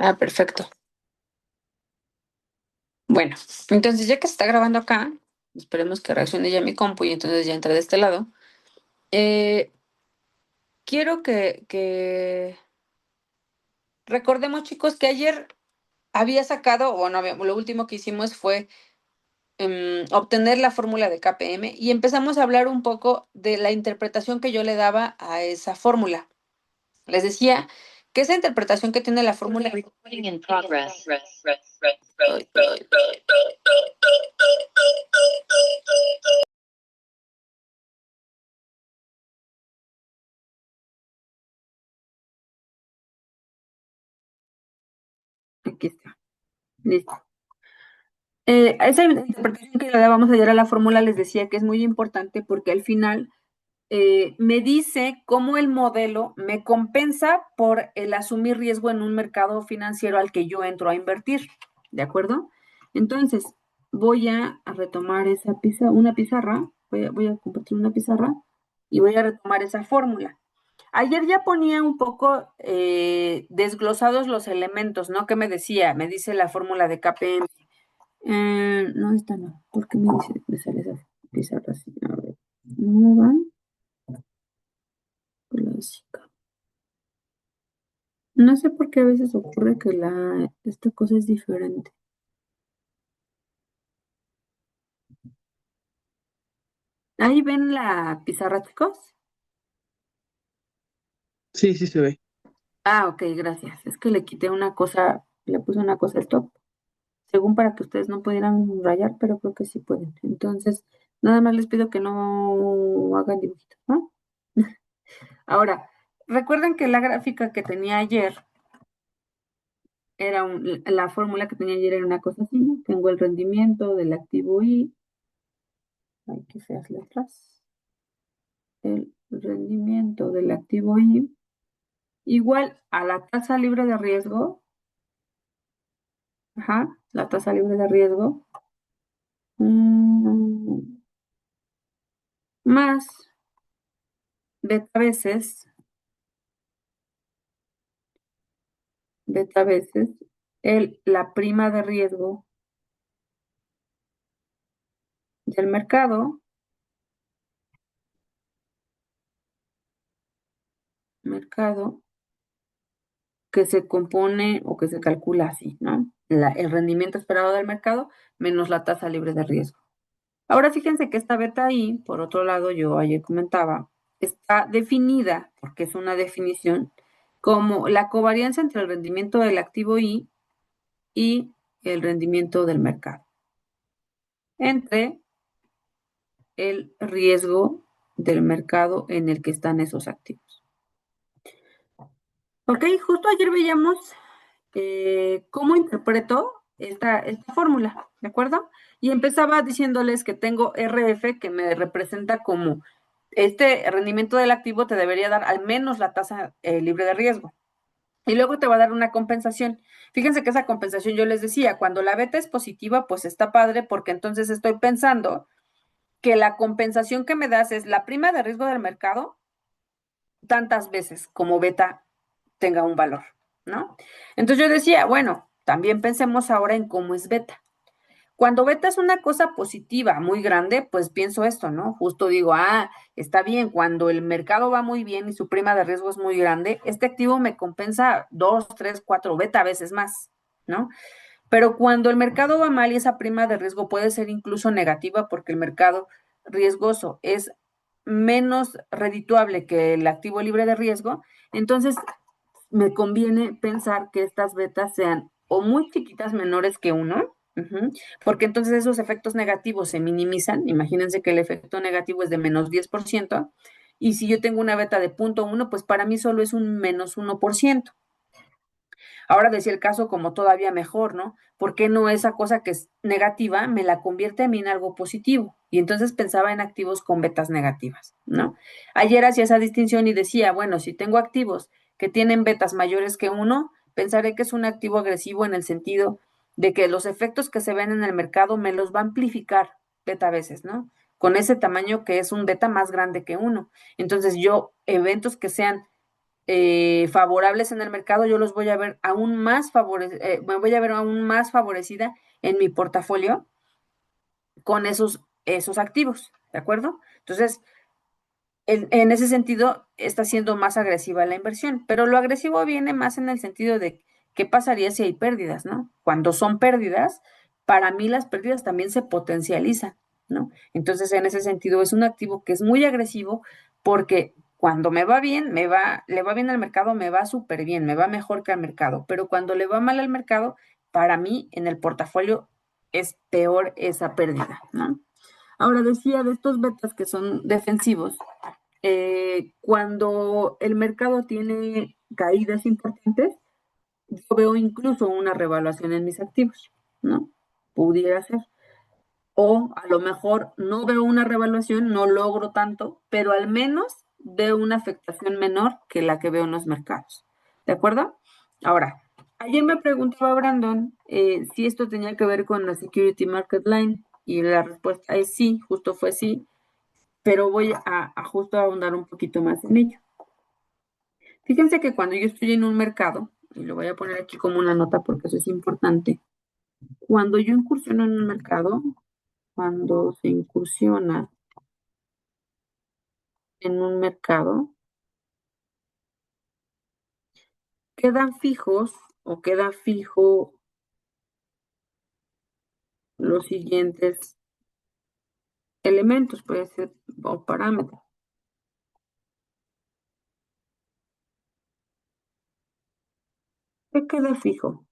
Ah, perfecto. Bueno, entonces ya que se está grabando acá, esperemos que reaccione ya mi compu y entonces ya entra de este lado. Eh, quiero que recordemos, chicos, que ayer había sacado, o no, lo último que hicimos fue obtener la fórmula de KPM y empezamos a hablar un poco de la interpretación que yo le daba a esa fórmula. Les decía que esa interpretación que tiene la fórmula... Recording in progress. Ay, ay, aquí está, listo. Esa interpretación que le dábamos ayer a la fórmula les decía que es muy importante porque al final me dice cómo el modelo me compensa por el asumir riesgo en un mercado financiero al que yo entro a invertir, ¿de acuerdo? Entonces, voy a retomar una pizarra, voy a compartir una pizarra y voy a retomar esa fórmula. Ayer ya ponía un poco desglosados los elementos, ¿no? ¿Qué me decía? Me dice la fórmula de KPM. No, esta no. ¿Por qué me sale esa pizarra así? A ver. Nueva, clásica. No sé por qué a veces ocurre que esta cosa es diferente. Ahí ven la pizarra, chicos. Sí, sí se ve. Ah, ok, gracias. Es que le quité una cosa, le puse una cosa stop, según para que ustedes no pudieran rayar, pero creo que sí pueden. Entonces, nada más les pido que no hagan dibujitos, ¿no? Ahora, recuerden que la gráfica que tenía ayer la fórmula que tenía ayer era una cosa así, ¿no? Tengo el rendimiento del activo I, hay que feas letras, el rendimiento del activo I igual a la tasa libre de riesgo, ajá, la tasa libre de riesgo, mm, más beta veces, la prima de riesgo del mercado que se compone o que se calcula así, ¿no? El rendimiento esperado del mercado menos la tasa libre de riesgo. Ahora fíjense que esta beta I, por otro lado, yo ayer comentaba, está definida, porque es una definición, como la covarianza entre el rendimiento del activo I y el rendimiento del mercado, entre el riesgo del mercado en el que están esos activos. Ok, justo ayer veíamos cómo interpreto esta fórmula, ¿de acuerdo? Y empezaba diciéndoles que tengo RF que me representa como este rendimiento del activo te debería dar al menos la tasa libre de riesgo. Y luego te va a dar una compensación. Fíjense que esa compensación yo les decía, cuando la beta es positiva, pues está padre porque entonces estoy pensando que la compensación que me das es la prima de riesgo del mercado tantas veces como beta tenga un valor, ¿no? Entonces yo decía, bueno, también pensemos ahora en cómo es beta. Cuando beta es una cosa positiva, muy grande, pues pienso esto, ¿no? Justo digo, está bien, cuando el mercado va muy bien y su prima de riesgo es muy grande, este activo me compensa 2, 3, 4 beta veces más, ¿no? Pero cuando el mercado va mal y esa prima de riesgo puede ser incluso negativa porque el mercado riesgoso es menos redituable que el activo libre de riesgo, entonces me conviene pensar que estas betas sean o muy chiquitas, menores que uno, porque entonces esos efectos negativos se minimizan. Imagínense que el efecto negativo es de menos 10%, y si yo tengo una beta de 0,1, pues para mí solo es un menos 1%. Ahora decía el caso como todavía mejor, ¿no? ¿Por qué no esa cosa que es negativa me la convierte a mí en algo positivo? Y entonces pensaba en activos con betas negativas, ¿no? Ayer hacía esa distinción y decía, bueno, si tengo activos que tienen betas mayores que uno, pensaré que es un activo agresivo en el sentido de que los efectos que se ven en el mercado me los va a amplificar beta veces, ¿no? Con ese tamaño que es un beta más grande que uno. Entonces yo, eventos que sean favorables en el mercado, yo los voy a ver aún más me voy a ver aún más favorecida en mi portafolio con esos activos, ¿de acuerdo? Entonces, en ese sentido, está siendo más agresiva la inversión, pero lo agresivo viene más en el sentido de qué pasaría si hay pérdidas, ¿no? Cuando son pérdidas, para mí las pérdidas también se potencializan, ¿no? Entonces, en ese sentido, es un activo que es muy agresivo porque cuando me va bien, le va bien al mercado, me va súper bien, me va mejor que al mercado, pero cuando le va mal al mercado, para mí en el portafolio es peor esa pérdida, ¿no? Ahora decía de estos betas que son defensivos, cuando el mercado tiene caídas importantes, yo veo incluso una revaluación en mis activos, ¿no? Pudiera ser. O a lo mejor no veo una revaluación, no logro tanto, pero al menos veo una afectación menor que la que veo en los mercados. ¿De acuerdo? Ahora, ayer me preguntaba Brandon si esto tenía que ver con la Security Market Line y la respuesta es sí, justo fue sí, pero voy a justo ahondar un poquito más en ello. Fíjense que cuando yo estoy en un mercado, y lo voy a poner aquí como una nota porque eso es importante, cuando yo incursiono en un mercado, cuando se incursiona en un mercado, quedan fijos o queda fijo los siguientes elementos, puede ser, o parámetros. ¿Qué queda fijo?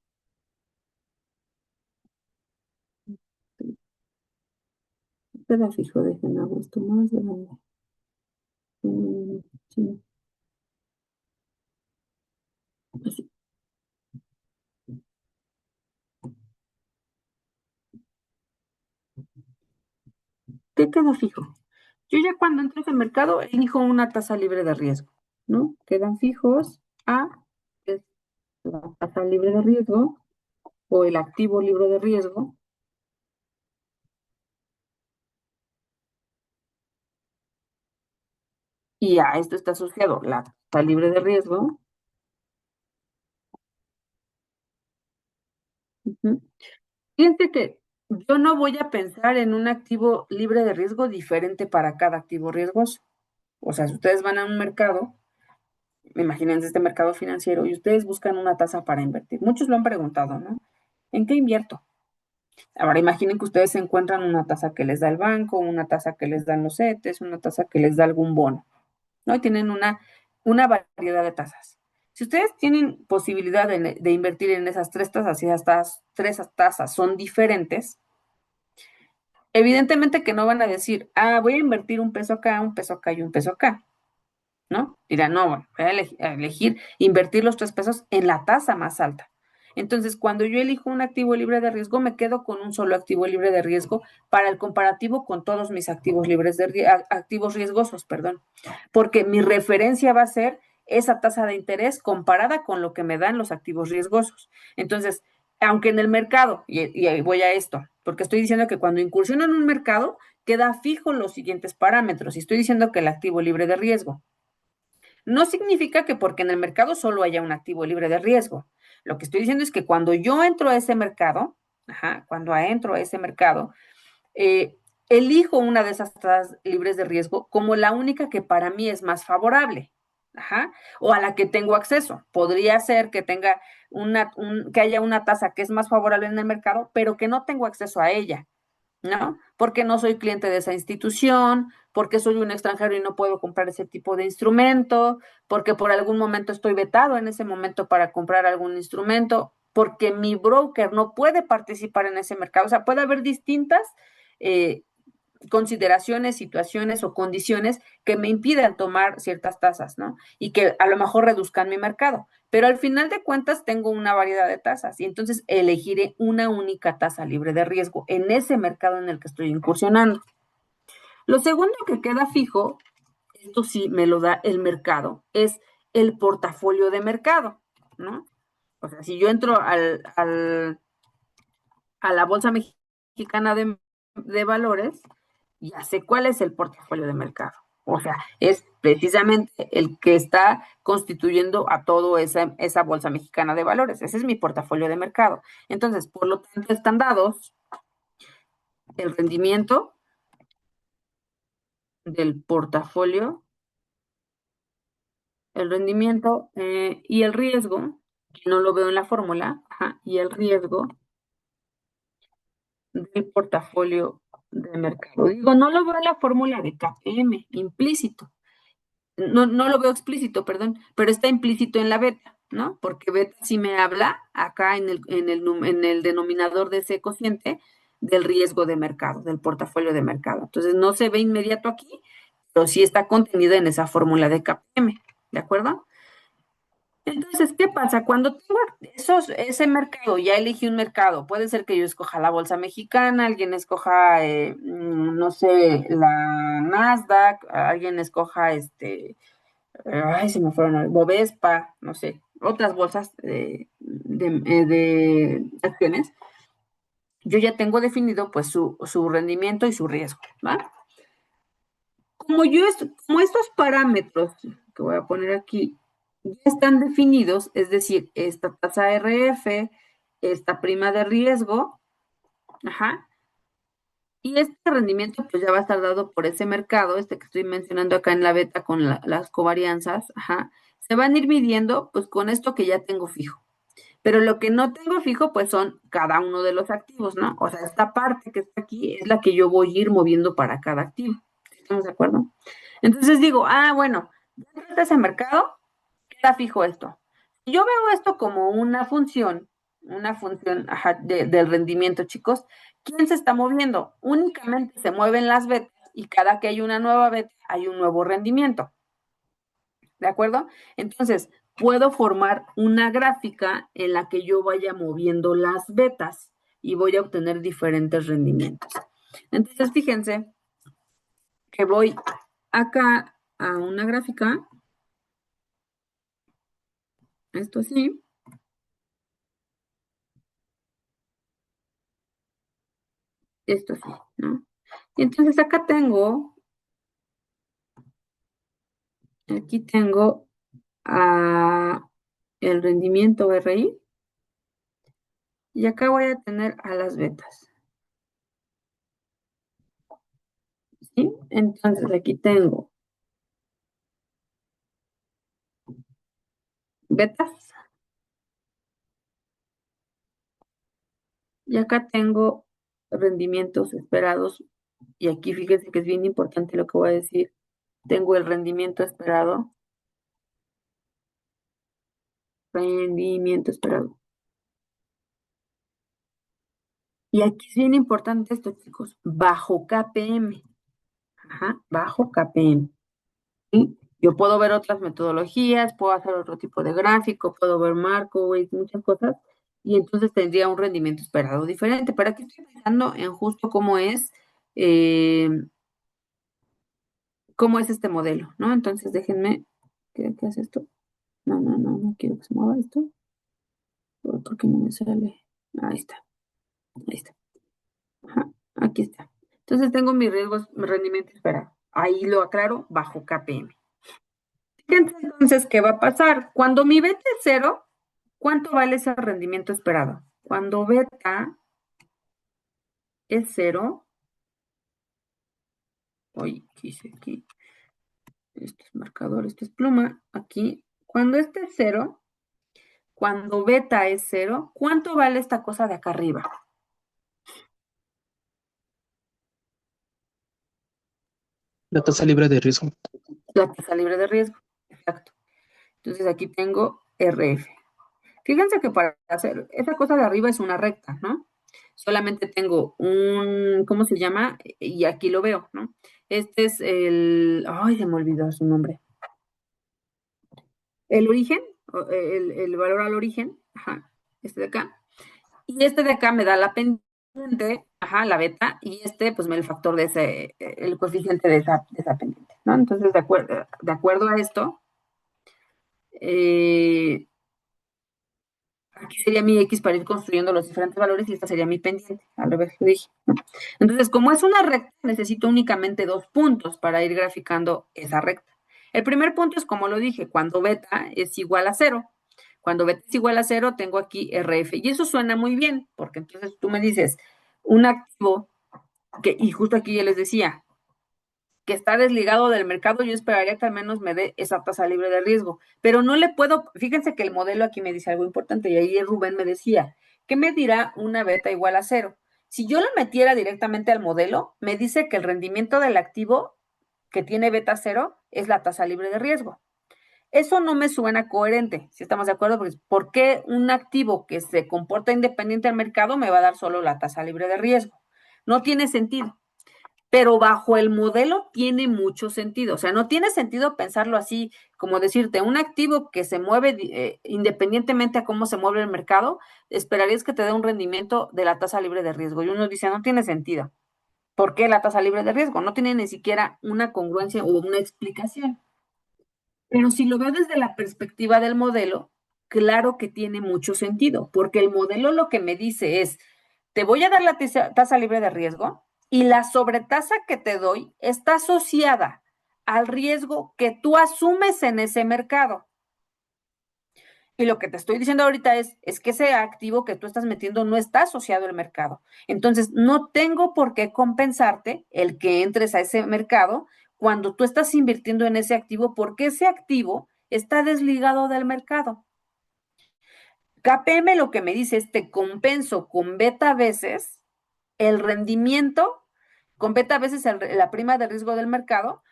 ¿Qué queda fijo? Déjenme hago esto más grande. Sí, así. ¿Qué queda fijo? Yo ya cuando entro al mercado elijo una tasa libre de riesgo, ¿no? Quedan fijos a, que es la tasa libre de riesgo o el activo libre de riesgo, y a esto está asociado la tasa libre de riesgo. Ujú. Fíjense que yo no voy a pensar en un activo libre de riesgo diferente para cada activo riesgoso. O sea, si ustedes van a un mercado, imagínense este mercado financiero, y ustedes buscan una tasa para invertir. Muchos lo han preguntado, ¿no? ¿En qué invierto? Ahora imaginen que ustedes encuentran una tasa que les da el banco, una tasa que les dan los CETES, una tasa que les da algún bono, ¿no? Y tienen una variedad de tasas. Si ustedes tienen posibilidad de invertir en esas tres tasas y estas tres tasas son diferentes, evidentemente que no van a decir, ah, voy a invertir un peso acá, un peso acá y un peso acá, ¿no? Dirán, no, bueno, voy a elegir invertir los 3 pesos en la tasa más alta. Entonces, cuando yo elijo un activo libre de riesgo, me quedo con un solo activo libre de riesgo para el comparativo con todos mis activos activos riesgosos, perdón, porque mi referencia va a ser esa tasa de interés comparada con lo que me dan los activos riesgosos. Entonces, aunque en el mercado, y ahí voy a esto, porque estoy diciendo que cuando incursiono en un mercado, queda fijo los siguientes parámetros, y estoy diciendo que el activo libre de riesgo no significa que porque en el mercado solo haya un activo libre de riesgo. Lo que estoy diciendo es que cuando yo entro a ese mercado, cuando entro a ese mercado, eh, elijo una de esas tasas libres de riesgo como la única que para mí es más favorable, o a la que tengo acceso. Podría ser que tenga que haya una tasa que es más favorable en el mercado, pero que no tengo acceso a ella. ¿No? Porque no soy cliente de esa institución, porque soy un extranjero y no puedo comprar ese tipo de instrumento, porque por algún momento estoy vetado en ese momento para comprar algún instrumento, porque mi broker no puede participar en ese mercado. O sea, puede haber distintas eh, consideraciones, situaciones o condiciones que me impidan tomar ciertas tasas, ¿no? Y que a lo mejor reduzcan mi mercado. Pero al final de cuentas tengo una variedad de tasas y entonces elegiré una única tasa libre de riesgo en ese mercado en el que estoy incursionando. Lo segundo que queda fijo, esto sí me lo da el mercado, es el portafolio de mercado, ¿no? O sea, si yo entro a la Bolsa Mexicana de Valores, ya sé cuál es el portafolio de mercado. O sea, es precisamente el que está constituyendo a toda esa bolsa mexicana de valores. Ese es mi portafolio de mercado. Entonces, por lo tanto, están dados el rendimiento del portafolio, el rendimiento y el riesgo, que no lo veo en la fórmula, ajá, y el riesgo del portafolio de mercado. Digo, no lo veo en la fórmula de KPM, implícito. No lo veo explícito, perdón, pero está implícito en la beta, ¿no? Porque beta sí me habla acá en el denominador de ese cociente del riesgo de mercado, del portafolio de mercado. Entonces no se ve inmediato aquí, pero sí está contenido en esa fórmula de KPM, ¿de acuerdo? Entonces, ¿qué pasa? Cuando tengo ese mercado, ya elegí un mercado, puede ser que yo escoja la bolsa mexicana, alguien escoja, no sé, la Nasdaq, alguien escoja ay, se me fueron, Bovespa, no sé, otras bolsas de acciones. Yo ya tengo definido pues su rendimiento y su riesgo, ¿va? Como estos parámetros que voy a poner aquí ya están definidos, es decir, esta tasa RF, esta prima de riesgo, ajá, y este rendimiento pues ya va a estar dado por ese mercado, este que estoy mencionando acá en la beta con las covarianzas, ajá, se van a ir midiendo pues con esto que ya tengo fijo. Pero lo que no tengo fijo, pues son cada uno de los activos, ¿no? O sea, esta parte que está aquí es la que yo voy a ir moviendo para cada activo. ¿Estamos de acuerdo? Entonces digo, bueno, dentro de ese mercado queda fijo esto. Yo veo esto como una función ajá, del rendimiento, chicos. ¿Quién se está moviendo? Únicamente se mueven las betas y cada que hay una nueva beta hay un nuevo rendimiento. ¿De acuerdo? Entonces, puedo formar una gráfica en la que yo vaya moviendo las betas y voy a obtener diferentes rendimientos. Entonces, fíjense que voy acá a una gráfica, esto sí, esto sí, ¿no? Y entonces aquí tengo el rendimiento RI y acá voy a tener a las betas, ¿sí? Entonces aquí tengo betas y acá tengo rendimientos esperados. Y aquí fíjense que es bien importante lo que voy a decir. Tengo el rendimiento esperado. Rendimiento esperado. Y aquí es bien importante esto, chicos. Bajo KPM. Ajá, bajo KPM. ¿Sí? Yo puedo ver otras metodologías, puedo hacer otro tipo de gráfico, puedo ver Markowitz, muchas cosas. Y entonces tendría un rendimiento esperado diferente. Pero aquí estoy pensando en justo eh, cómo es este modelo, ¿no? Entonces déjenme, ¿qué hace esto? No quiero que se mueva esto, porque no me sale. Ahí está, ahí está. Ajá, aquí está. Entonces tengo mis riesgos, mi rendimiento esperado. Ahí lo aclaro bajo KPM. Fíjense entonces, ¿qué va a pasar? Cuando mi beta es cero, ¿cuánto vale ese rendimiento esperado? Cuando beta es cero, oye, ¿qué hice aquí? Esto es marcador, esto es pluma. Aquí, cuando este es cero, cuando beta es cero, ¿cuánto vale esta cosa de acá arriba? La tasa libre de riesgo. La tasa libre de riesgo. Exacto. Entonces aquí tengo RF. Fíjense que para hacer esa cosa de arriba es una recta, ¿no? Solamente tengo ¿cómo se llama? Y aquí lo veo, ¿no? Este es ay, se me olvidó su nombre. El origen, el valor al origen, ajá, este de acá. Y este de acá me da la pendiente, ajá, la beta, y este, pues, me da el factor de el coeficiente de esa pendiente, ¿no? Entonces, de acuerdo a esto, eh, Aquí sería mi X para ir construyendo los diferentes valores y esta sería mi pendiente. Al revés lo dije, ¿no? Entonces, como es una recta, necesito únicamente 2 puntos para ir graficando esa recta. El primer punto es, como lo dije, cuando beta es igual a 0. Cuando beta es igual a 0, tengo aquí RF. Y eso suena muy bien, porque entonces tú me dices, un activo y justo aquí ya les decía, que está desligado del mercado, yo esperaría que al menos me dé esa tasa libre de riesgo. Pero no le puedo, fíjense que el modelo aquí me dice algo importante, y ahí Rubén me decía, ¿qué me dirá una beta igual a 0? Si yo lo metiera directamente al modelo, me dice que el rendimiento del activo que tiene beta 0 es la tasa libre de riesgo. Eso no me suena coherente, si estamos de acuerdo, porque ¿por qué un activo que se comporta independiente del mercado me va a dar solo la tasa libre de riesgo? No tiene sentido, pero bajo el modelo tiene mucho sentido. O sea, no tiene sentido pensarlo así, como decirte, un activo que se mueve independientemente a cómo se mueve el mercado, esperarías que te dé un rendimiento de la tasa libre de riesgo. Y uno dice, no tiene sentido. ¿Por qué la tasa libre de riesgo? No tiene ni siquiera una congruencia o una explicación. Pero si lo veo desde la perspectiva del modelo, claro que tiene mucho sentido, porque el modelo lo que me dice es, te voy a dar la tasa libre de riesgo y la sobretasa que te doy está asociada al riesgo que tú asumes en ese mercado. Y lo que te estoy diciendo ahorita es que ese activo que tú estás metiendo no está asociado al mercado. Entonces, no tengo por qué compensarte el que entres a ese mercado cuando tú estás invirtiendo en ese activo, porque ese activo está desligado del mercado. KPM lo que me dice es te compenso con beta veces el rendimiento, con beta veces la prima de riesgo del mercado,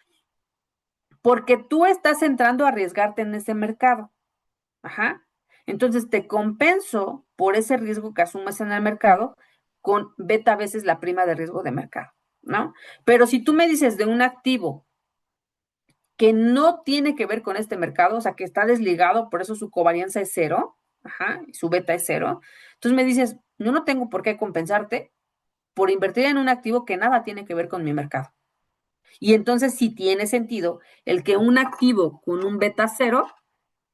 porque tú estás entrando a arriesgarte en ese mercado. Ajá. Entonces te compenso por ese riesgo que asumes en el mercado con beta veces la prima de riesgo de mercado, ¿no? Pero si tú me dices de un activo que no tiene que ver con este mercado, o sea, que está desligado, por eso su covarianza es 0, ajá, y su beta es 0, entonces me dices, yo no tengo por qué compensarte por invertir en un activo que nada tiene que ver con mi mercado. Y entonces sí tiene sentido el que un activo con un beta 0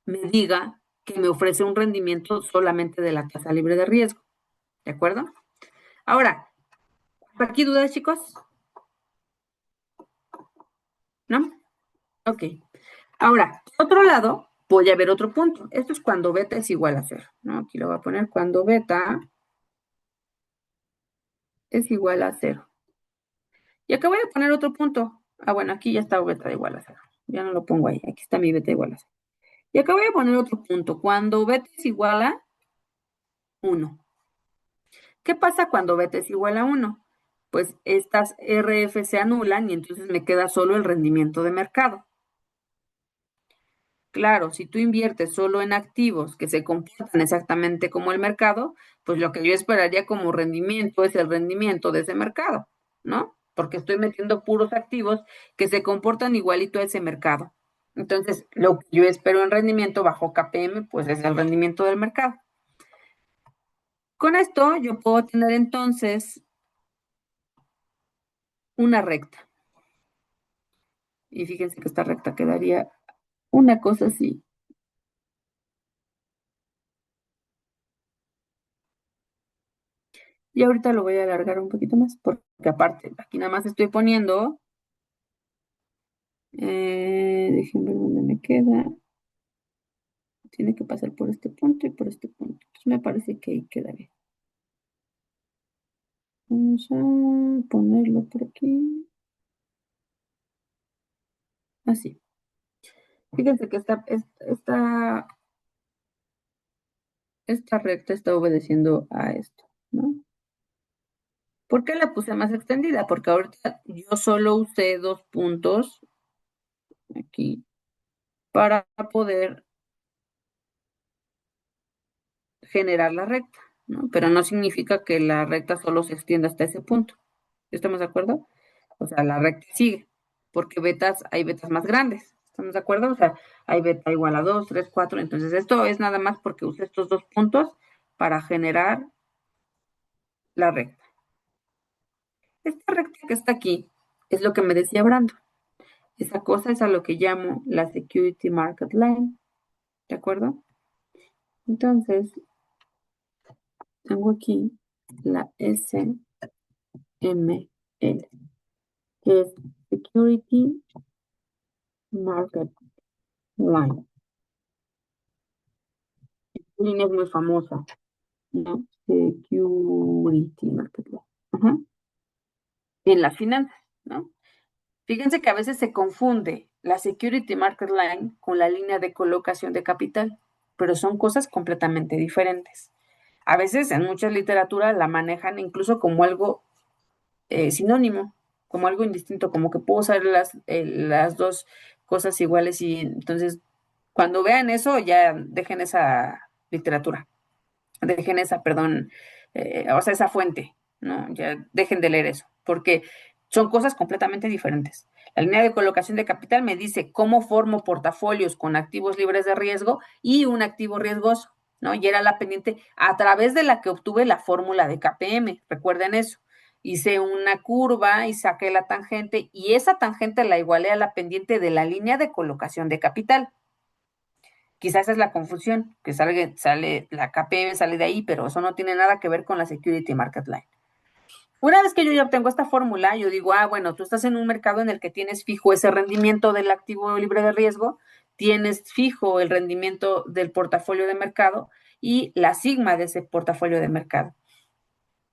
me diga que me ofrece un rendimiento solamente de la tasa libre de riesgo. ¿De acuerdo? Ahora, ¿por aquí dudas, chicos? ¿No? Ok. Ahora, por otro lado, voy a ver otro punto. Esto es cuando beta es igual a 0, ¿no? Aquí lo voy a poner cuando beta es igual a 0. Y acá voy a poner otro punto. Ah, bueno, aquí ya está beta igual a 0. Ya no lo pongo ahí. Aquí está mi beta igual a 0. Y acá voy a poner otro punto. Cuando beta es igual a 1. ¿Qué pasa cuando beta es igual a 1? Pues estas RF se anulan y entonces me queda solo el rendimiento de mercado. Claro, si tú inviertes solo en activos que se comportan exactamente como el mercado, pues lo que yo esperaría como rendimiento es el rendimiento de ese mercado, ¿no? Porque estoy metiendo puros activos que se comportan igualito a ese mercado. Entonces, lo que yo espero en rendimiento bajo KPM, pues es el rendimiento del mercado. Con esto yo puedo tener entonces una recta. Y fíjense que esta recta quedaría una cosa así. Y ahorita lo voy a alargar un poquito más, porque aparte, aquí nada más estoy poniendo, déjenme ver dónde me queda. Tiene que pasar por este punto y por este punto. Entonces me parece que ahí queda bien. Vamos a ponerlo por aquí. Así. Fíjense que esta recta está obedeciendo a esto, ¿no? ¿Por qué la puse más extendida? Porque ahorita yo solo usé 2 puntos aquí para poder generar la recta, ¿no? Pero no significa que la recta solo se extienda hasta ese punto. ¿Estamos de acuerdo? O sea, la recta sigue, porque hay betas más grandes. ¿Estamos de acuerdo? O sea, hay beta igual a 2, 3, 4. Entonces, esto es nada más porque usé estos 2 puntos para generar la recta. Esta recta que está aquí es lo que me decía Brando. Esa cosa es a lo que llamo la Security Market Line. ¿De acuerdo? Entonces, tengo aquí la SML, que es Security Market Line. La línea es muy famosa, ¿no? Security Market Line. Ajá. En las finanzas, ¿no? Fíjense que a veces se confunde la Security Market Line con la línea de colocación de capital, pero son cosas completamente diferentes. A veces en mucha literatura la manejan incluso como algo sinónimo, como algo indistinto, como que puedo usar las dos cosas iguales y entonces cuando vean eso ya dejen esa literatura, dejen esa, perdón, o sea, esa fuente, ¿no? Ya dejen de leer eso, porque son cosas completamente diferentes. La línea de colocación de capital me dice cómo formo portafolios con activos libres de riesgo y un activo riesgoso, ¿no? Y era la pendiente a través de la que obtuve la fórmula de KPM, recuerden eso. Hice una curva y saqué la tangente y esa tangente la igualé a la pendiente de la línea de colocación de capital. Quizás esa es la confusión, que sale la KPM sale de ahí, pero eso no tiene nada que ver con la Security Market Line. Una vez que yo ya obtengo esta fórmula, yo digo, bueno, tú estás en un mercado en el que tienes fijo ese rendimiento del activo libre de riesgo, tienes fijo el rendimiento del portafolio de mercado y la sigma de ese portafolio de mercado.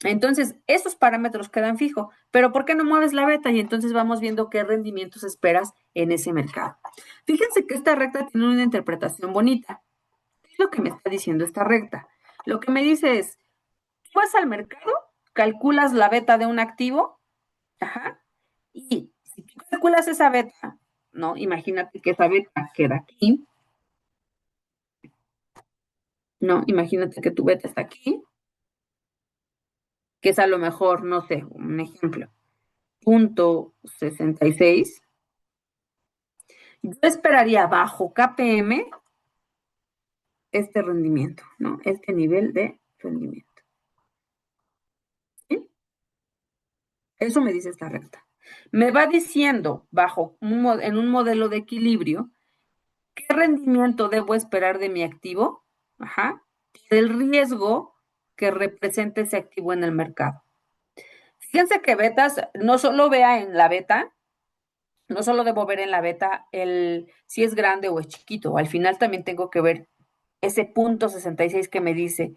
Entonces, esos parámetros quedan fijos, pero ¿por qué no mueves la beta? Y entonces vamos viendo qué rendimientos esperas en ese mercado. Fíjense que esta recta tiene una interpretación bonita. ¿Qué es lo que me está diciendo esta recta? Lo que me dice es, tú vas al mercado, calculas la beta de un activo, ajá, y si tú calculas esa beta, ¿no? Imagínate que esa beta queda aquí, ¿no? Imagínate que tu beta está aquí, que es a lo mejor, no sé, un ejemplo, 0.66. Yo esperaría bajo KPM este rendimiento, ¿no? Este nivel de rendimiento. ¿Sí? Eso me dice esta recta. Me va diciendo en un modelo de equilibrio qué rendimiento debo esperar de mi activo, ajá, del riesgo que representa ese activo en el mercado. Fíjense que betas, no solo vea en la beta, no solo debo ver en la beta si es grande o es chiquito, al final también tengo que ver ese 0.66 que me dice,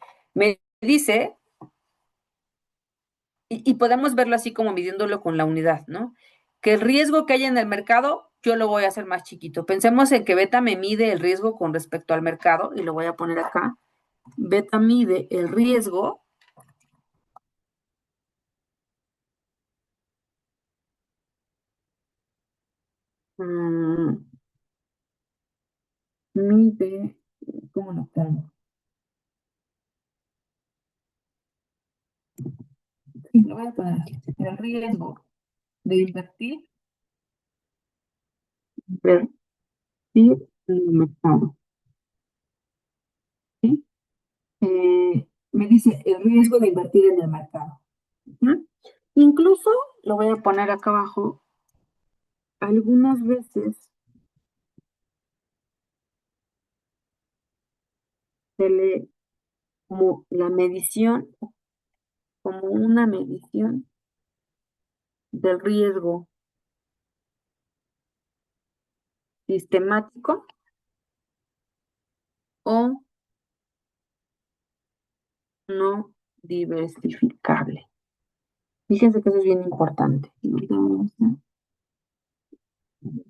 y podemos verlo así como midiéndolo con la unidad, ¿no? Que el riesgo que hay en el mercado, yo lo voy a hacer más chiquito. Pensemos en que beta me mide el riesgo con respecto al mercado, y lo voy a poner acá. Beta mide el riesgo mm, mide, ¿cómo lo pongo? Sí, lo voy a poner aquí. El riesgo de invertir en el mercado. ¿Sí? Me dice el riesgo de invertir en el mercado. ¿Mm? Incluso lo voy a poner acá abajo. Algunas veces se lee como la medición, como una medición del riesgo sistemático o no diversificable. Fíjense que eso es bien importante. Ahorita vamos a-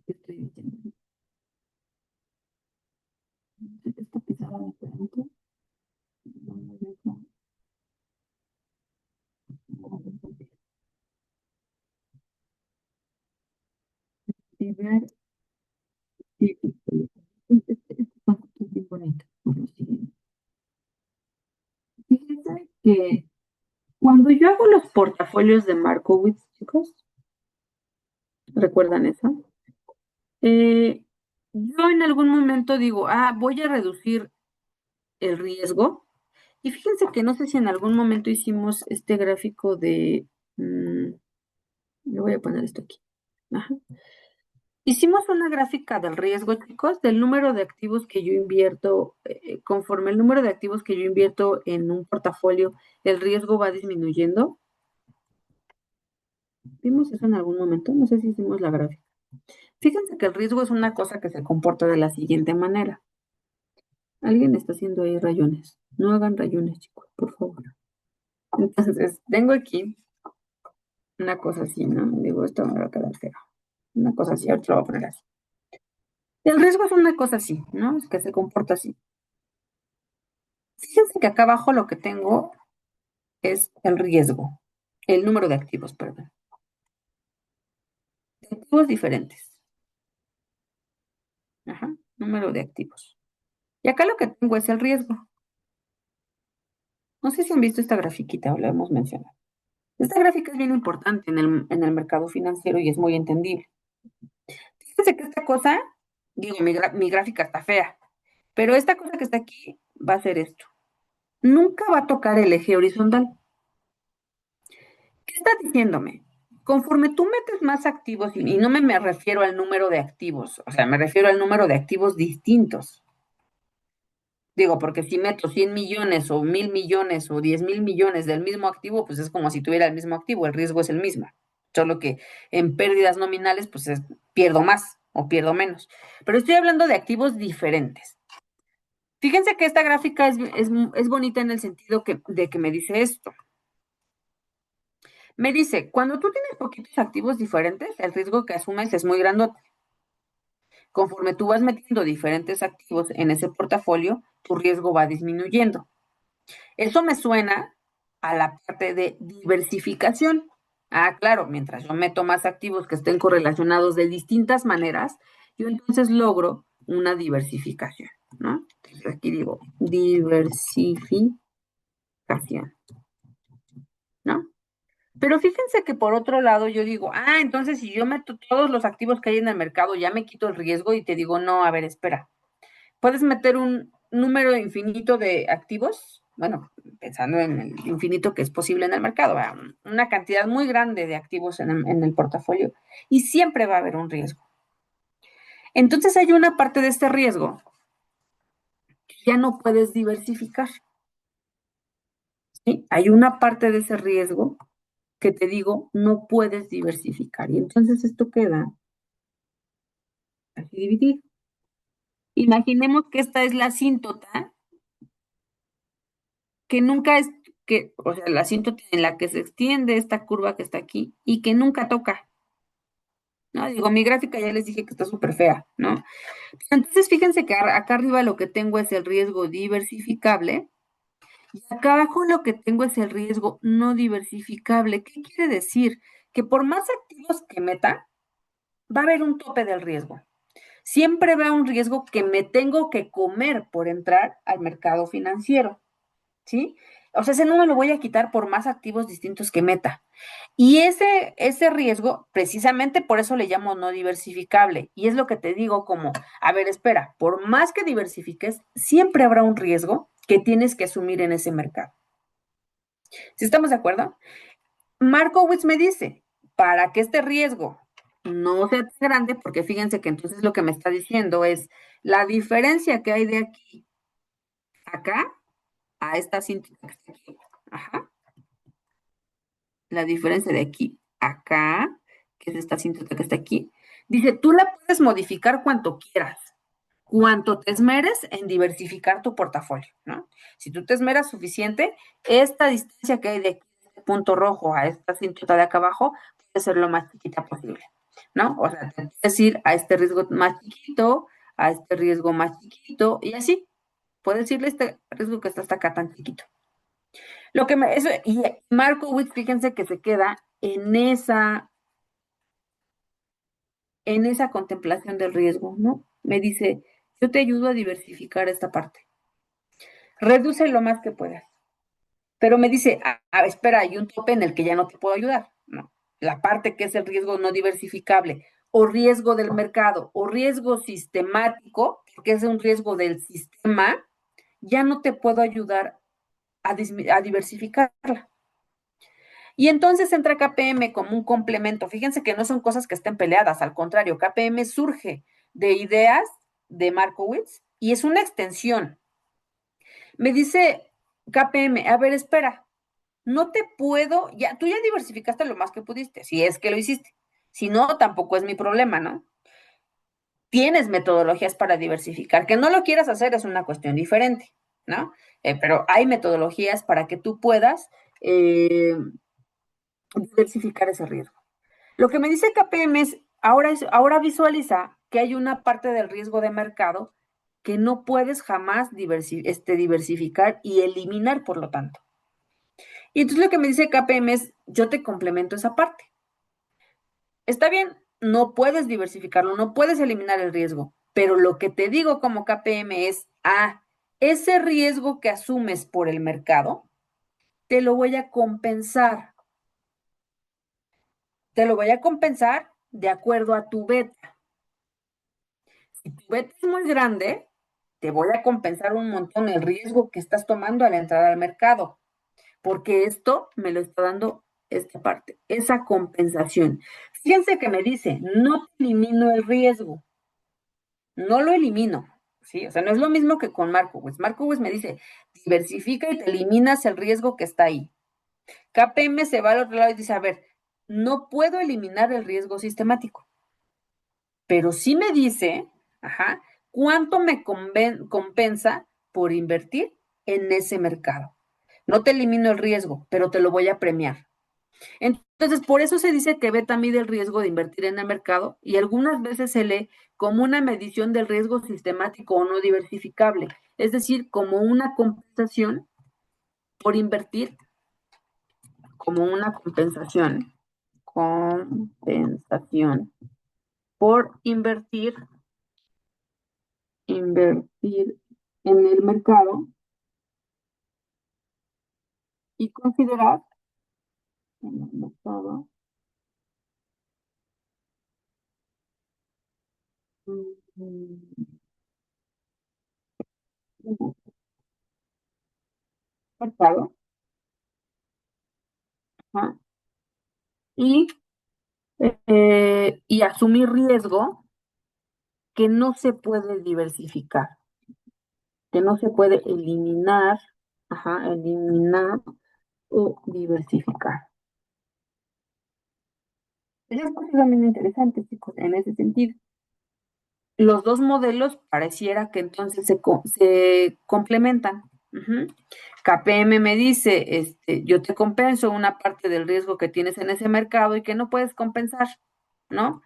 ¿qué estoy diciendo? Esta pizarra diferente. Diversificable. Este concepto es bien bonito. Por lo siguiente. Fíjense que cuando yo hago los portafolios de Markowitz, chicos, ¿recuerdan eso? Yo en algún momento digo, voy a reducir el riesgo. Y fíjense que no sé si en algún momento hicimos este gráfico de, le voy a poner esto aquí. Ajá. Hicimos una gráfica del riesgo, chicos, del número de activos que yo invierto, conforme el número de activos que yo invierto en un portafolio, el riesgo va disminuyendo. ¿Vimos eso en algún momento? No sé si hicimos la gráfica. Fíjense que el riesgo es una cosa que se comporta de la siguiente manera. Alguien está haciendo ahí rayones. No hagan rayones, chicos, por favor. Entonces, tengo aquí una cosa así, ¿no? Digo, esto me va a quedar feo. Una cosa así, ahorita lo voy a poner así. El riesgo es una cosa así, ¿no? Es que se comporta así. Fíjense que acá abajo lo que tengo es el riesgo, el número de activos, perdón. De activos diferentes. Ajá, número de activos. Y acá lo que tengo es el riesgo. No sé si han visto esta grafiquita o la hemos mencionado. Esta gráfica es bien importante en el mercado financiero y es muy entendible. Fíjense que esta cosa, digo, mi gráfica está fea, pero esta cosa que está aquí va a ser esto. Nunca va a tocar el eje horizontal. ¿Qué está diciéndome? Conforme tú metes más activos, y no me refiero al número de activos, o sea, me refiero al número de activos distintos. Digo, porque si meto 100 millones o 1,000 millones o 10,000 millones del mismo activo, pues es como si tuviera el mismo activo, el riesgo es el mismo. Solo que en pérdidas nominales, pues pierdo más o pierdo menos. Pero estoy hablando de activos diferentes. Fíjense que esta gráfica es bonita en el sentido de que me dice esto. Me dice, cuando tú tienes poquitos activos diferentes, el riesgo que asumes es muy grandote. Conforme tú vas metiendo diferentes activos en ese portafolio, tu riesgo va disminuyendo. Eso me suena a la parte de diversificación. Ah, claro, mientras yo meto más activos que estén correlacionados de distintas maneras, yo entonces logro una diversificación, ¿no? Entonces aquí digo diversificación, ¿no? Pero fíjense que por otro lado yo digo, entonces si yo meto todos los activos que hay en el mercado, ya me quito el riesgo y te digo, no, a ver, espera. Puedes meter un número infinito de activos, bueno, pensando en el infinito que es posible en el mercado, una cantidad muy grande de activos en el portafolio y siempre va a haber un riesgo. Entonces hay una parte de este riesgo que ya no puedes diversificar, ¿sí? Hay una parte de ese riesgo que te digo, no puedes diversificar. Y entonces esto queda así dividido. Imaginemos que esta es la asíntota, que nunca es, o sea, la asíntota en la que se extiende esta curva que está aquí y que nunca toca, ¿no? Digo, mi gráfica ya les dije que está súper fea, ¿no? Entonces, fíjense que acá arriba lo que tengo es el riesgo diversificable y acá abajo lo que tengo es el riesgo no diversificable. ¿Qué quiere decir? Que por más activos que meta, va a haber un tope del riesgo. Siempre va un riesgo que me tengo que comer por entrar al mercado financiero. ¿Sí? O sea, ese no me lo voy a quitar por más activos distintos que meta. Y ese riesgo, precisamente por eso le llamo no diversificable. Y es lo que te digo como, a ver, espera, por más que diversifiques, siempre habrá un riesgo que tienes que asumir en ese mercado. ¿Sí estamos de acuerdo? Markowitz me dice, para que este riesgo no sea tan grande, porque fíjense que entonces lo que me está diciendo es la diferencia que hay de aquí a acá, a esta cinta que está aquí. Ajá. La diferencia de aquí a acá, que es esta asíntota que está aquí, dice, tú la puedes modificar cuanto quieras, cuanto te esmeres en diversificar tu portafolio, ¿no? Si tú te esmeras suficiente, esta distancia que hay de aquí, de este punto rojo a esta asíntota de acá abajo, puede ser lo más chiquita posible, ¿no? O sea, te puedes ir a este riesgo más chiquito, a este riesgo más chiquito, y así, puedes irle a este riesgo que está hasta acá tan chiquito. Y Markowitz, fíjense que se queda en esa contemplación del riesgo, ¿no? Me dice, yo te ayudo a diversificar esta parte. Reduce lo más que puedas. Pero me dice, espera, hay un tope en el que ya no te puedo ayudar, ¿no? La parte que es el riesgo no diversificable, o riesgo del mercado, o riesgo sistemático, que es un riesgo del sistema, ya no te puedo ayudar a diversificarla. Y entonces entra KPM como un complemento. Fíjense que no son cosas que estén peleadas, al contrario, KPM surge de ideas de Markowitz y es una extensión. Me dice KPM, a ver, espera, no te puedo, ya, tú ya diversificaste lo más que pudiste, si es que lo hiciste. Si no, tampoco es mi problema, ¿no? Tienes metodologías para diversificar. Que no lo quieras hacer es una cuestión diferente, ¿no? Pero hay metodologías para que tú puedas diversificar ese riesgo. Lo que me dice KPM ahora visualiza que hay una parte del riesgo de mercado que no puedes jamás diversificar y eliminar, por lo tanto. Y entonces lo que me dice KPM es, yo te complemento esa parte. Está bien, no puedes diversificarlo, no puedes eliminar el riesgo, pero lo que te digo como KPM es, ese riesgo que asumes por el mercado, te lo voy a compensar. Te lo voy a compensar de acuerdo a tu beta. Si tu beta es muy grande, te voy a compensar un montón el riesgo que estás tomando al entrar al mercado, porque esto me lo está dando esta parte, esa compensación. Fíjense que me dice, no te elimino el riesgo, no lo elimino, ¿sí? O sea, no es lo mismo que con Markowitz. Markowitz me dice, diversifica y te eliminas el riesgo que está ahí. KPM se va al otro lado y dice, a ver, no puedo eliminar el riesgo sistemático, pero sí me dice, cuánto me compensa por invertir en ese mercado. No te elimino el riesgo, pero te lo voy a premiar. Entonces, por eso se dice que beta mide el riesgo de invertir en el mercado y algunas veces se lee como una medición del riesgo sistemático o no diversificable, es decir, como una compensación por invertir, como una compensación por invertir en el mercado y considerar en el mercado mm, mercado, ajá, y, y asumir riesgo que no se puede diversificar, que no se puede eliminar, eliminar o diversificar. Esas cosas también interesantes, chicos, en ese sentido. Los dos modelos pareciera que entonces se complementan. Ujú. KPM me dice, yo te compenso una parte del riesgo que tienes en ese mercado y que no puedes compensar, ¿no?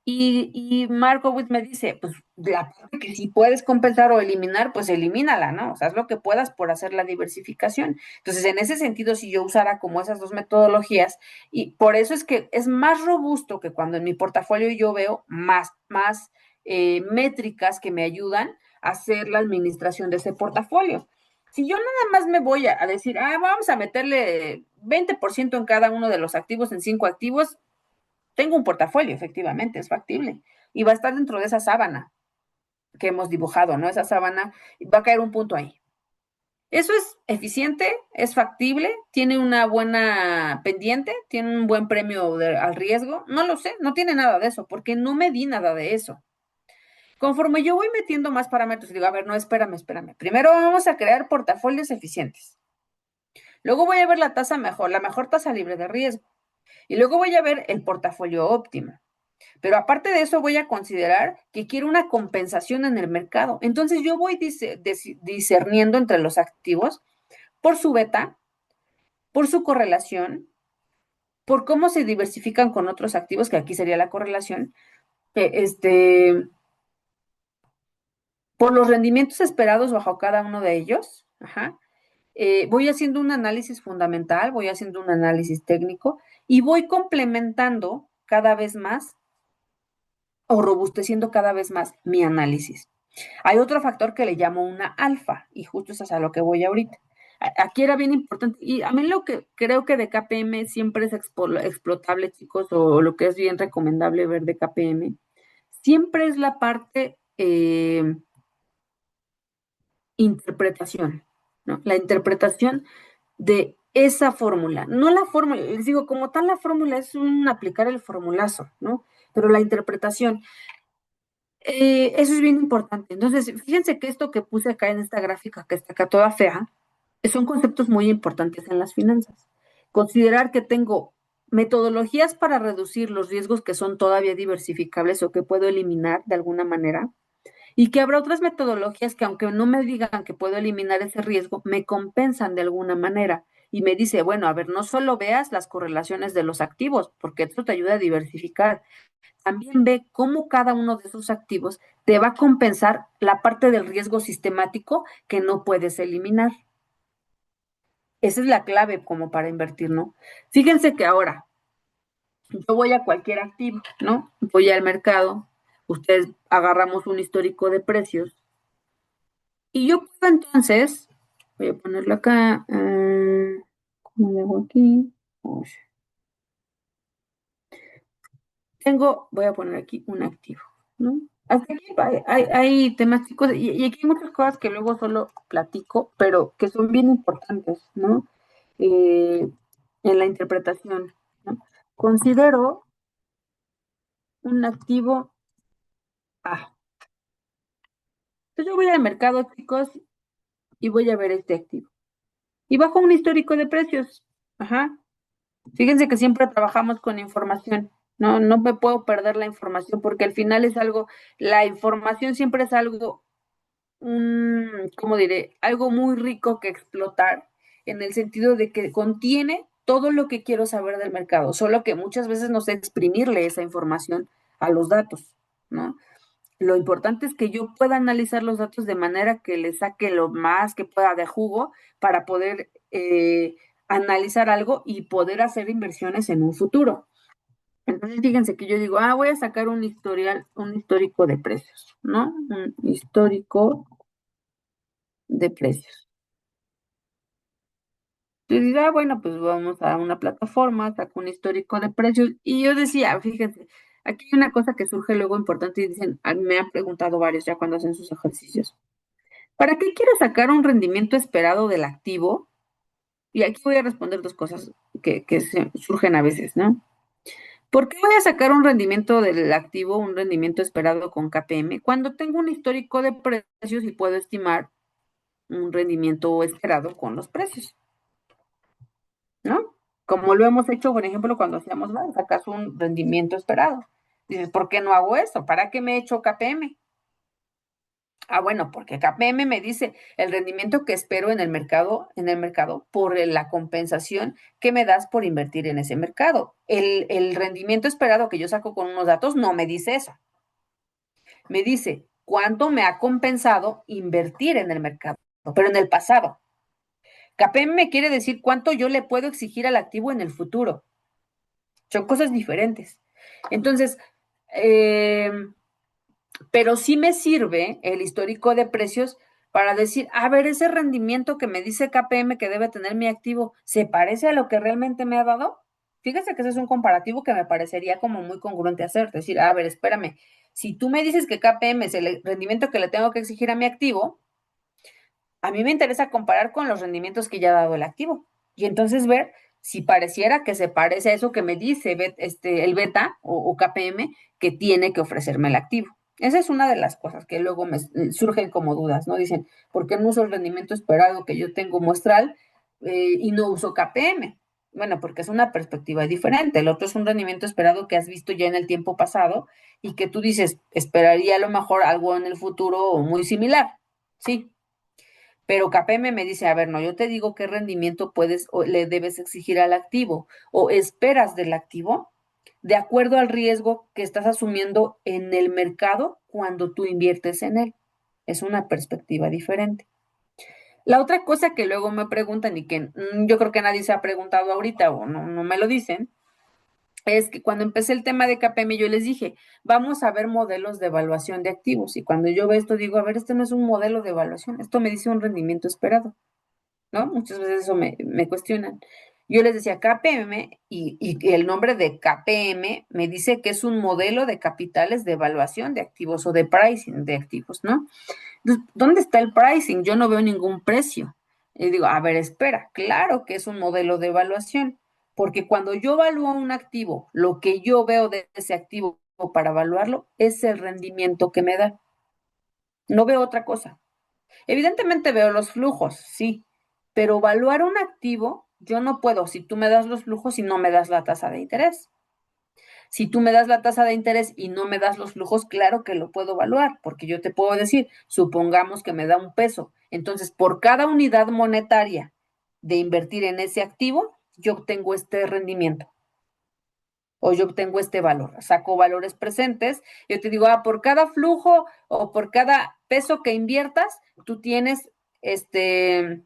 Y Markowitz me dice, pues la parte que sí puedes compensar o eliminar, pues elimínala, ¿no? O sea, haz lo que puedas por hacer la diversificación. Entonces, en ese sentido, si yo usara como esas dos metodologías, y por eso es que es más robusto que cuando en mi portafolio yo veo más métricas que me ayudan a hacer la administración de ese portafolio. Si yo nada más me voy a decir, vamos a meterle 20% en cada uno de los activos, en 5 activos, tengo un portafolio, efectivamente, es factible. Y va a estar dentro de esa sábana que hemos dibujado, ¿no? Esa sábana, va a caer un punto ahí. Eso es eficiente, es factible, tiene una buena pendiente, tiene un buen premio al riesgo. No lo sé, no tiene nada de eso, porque no me di nada de eso. Conforme yo voy metiendo más parámetros, digo, a ver, no, espérame. Primero vamos a crear portafolios eficientes. Luego voy a ver la mejor tasa libre de riesgo. Y luego voy a ver el portafolio óptimo. Pero aparte de eso, voy a considerar que quiero una compensación en el mercado. Entonces, yo voy discerniendo entre los activos por su beta, por su correlación, por cómo se diversifican con otros activos, que aquí sería la correlación, por los rendimientos esperados bajo cada uno de ellos. Voy haciendo un análisis fundamental, voy haciendo un análisis técnico y voy complementando cada vez más o robusteciendo cada vez más mi análisis. Hay otro factor que le llamo una alfa, y justo eso es a lo que voy ahorita. Aquí era bien importante, y a mí lo que creo que de KPM siempre es explotable, chicos, o lo que es bien recomendable ver de KPM, siempre es la parte interpretación, ¿no? La interpretación de esa fórmula, no la fórmula, les digo, como tal la fórmula es un aplicar el formulazo, ¿no? Pero la interpretación, eso es bien importante. Entonces, fíjense que esto que puse acá en esta gráfica, que está acá toda fea, son conceptos muy importantes en las finanzas. Considerar que tengo metodologías para reducir los riesgos que son todavía diversificables o que puedo eliminar de alguna manera, y que habrá otras metodologías que aunque no me digan que puedo eliminar ese riesgo, me compensan de alguna manera. Y me dice, bueno, a ver, no solo veas las correlaciones de los activos, porque esto te ayuda a diversificar. También ve cómo cada uno de esos activos te va a compensar la parte del riesgo sistemático que no puedes eliminar. Esa es la clave como para invertir, ¿no? Fíjense que ahora yo voy a cualquier activo, ¿no? Voy al mercado, ustedes agarramos un histórico de precios y yo puedo entonces, voy a ponerlo acá, ¿cómo le hago aquí? Uy, voy a poner aquí un activo, ¿no? Hasta aquí hay temáticos y aquí hay muchas cosas que luego solo platico, pero que son bien importantes, ¿no? Eh, en la interpretación, ¿no? Considero un activo A. Entonces yo voy al mercado, chicos, y voy a ver este activo. Y bajo un histórico de precios. Ajá. Fíjense que siempre trabajamos con información. No, no me puedo perder la información porque al final es algo, la información siempre es algo, ¿cómo diré? Algo muy rico que explotar en el sentido de que contiene todo lo que quiero saber del mercado, solo que muchas veces no sé exprimirle esa información a los datos, ¿no? Lo importante es que yo pueda analizar los datos de manera que le saque lo más que pueda de jugo para poder analizar algo y poder hacer inversiones en un futuro. Entonces, fíjense que yo digo, voy a sacar un historial, un histórico de precios, ¿no? Un histórico de precios. Yo digo, bueno, pues vamos a una plataforma, saco un histórico de precios. Y yo decía, fíjense, aquí hay una cosa que surge luego importante y dicen, me han preguntado varios ya cuando hacen sus ejercicios. ¿Para qué quiero sacar un rendimiento esperado del activo? Y aquí voy a responder dos cosas que surgen a veces, ¿no? ¿Por qué voy a sacar un rendimiento del activo, un rendimiento esperado con KPM, cuando tengo un histórico de precios y puedo estimar un rendimiento esperado con los precios, ¿no? Como lo hemos hecho, por ejemplo, cuando hacíamos más, sacas un rendimiento esperado. Dices, ¿por qué no hago eso? ¿Para qué me he hecho KPM? Bueno, porque KPM me dice el rendimiento que espero en el mercado por la compensación que me das por invertir en ese mercado. El rendimiento esperado que yo saco con unos datos no me dice eso. Me dice cuánto me ha compensado invertir en el mercado, pero en el pasado. KPM me quiere decir cuánto yo le puedo exigir al activo en el futuro. Son cosas diferentes. Entonces, eh, pero sí me sirve el histórico de precios para decir, a ver, ese rendimiento que me dice KPM que debe tener mi activo, ¿se parece a lo que realmente me ha dado? Fíjese que ese es un comparativo que me parecería como muy congruente hacer, decir, a ver, espérame, si tú me dices que KPM es el rendimiento que le tengo que exigir a mi activo, a mí me interesa comparar con los rendimientos que ya ha dado el activo y entonces ver si pareciera que se parece a eso que me dice el beta o KPM que tiene que ofrecerme el activo. Esa es una de las cosas que luego me surgen como dudas, ¿no? Dicen, ¿por qué no uso el rendimiento esperado que yo tengo muestral y no uso KPM? Bueno, porque es una perspectiva diferente. El otro es un rendimiento esperado que has visto ya en el tiempo pasado y que tú dices, esperaría a lo mejor algo en el futuro muy similar. Sí, pero KPM me dice, a ver, no, yo te digo qué rendimiento puedes o le debes exigir al activo o esperas del activo de acuerdo al riesgo que estás asumiendo en el mercado cuando tú inviertes en él. Es una perspectiva diferente. La otra cosa que luego me preguntan y que yo creo que nadie se ha preguntado ahorita o no me lo dicen, es que cuando empecé el tema de KPM yo les dije, vamos a ver modelos de evaluación de activos. Y cuando yo veo esto digo, a ver, este no es un modelo de evaluación, esto me dice un rendimiento esperado. ¿No? Muchas veces eso me cuestionan. Yo les decía KPM y el nombre de KPM me dice que es un modelo de capitales de evaluación de activos o de pricing de activos, ¿no? Entonces, ¿dónde está el pricing? Yo no veo ningún precio. Y digo, a ver, espera, claro que es un modelo de evaluación, porque cuando yo evalúo un activo, lo que yo veo de ese activo para evaluarlo es el rendimiento que me da. No veo otra cosa. Evidentemente veo los flujos, sí, pero evaluar un activo, yo no puedo si tú me das los flujos y no me das la tasa de interés. Si tú me das la tasa de interés y no me das los flujos, claro que lo puedo evaluar, porque yo te puedo decir, supongamos que me da un peso. Entonces, por cada unidad monetaria de invertir en ese activo, yo obtengo este rendimiento o yo obtengo este valor. Saco valores presentes, yo te digo, por cada flujo o por cada peso que inviertas, tú tienes este,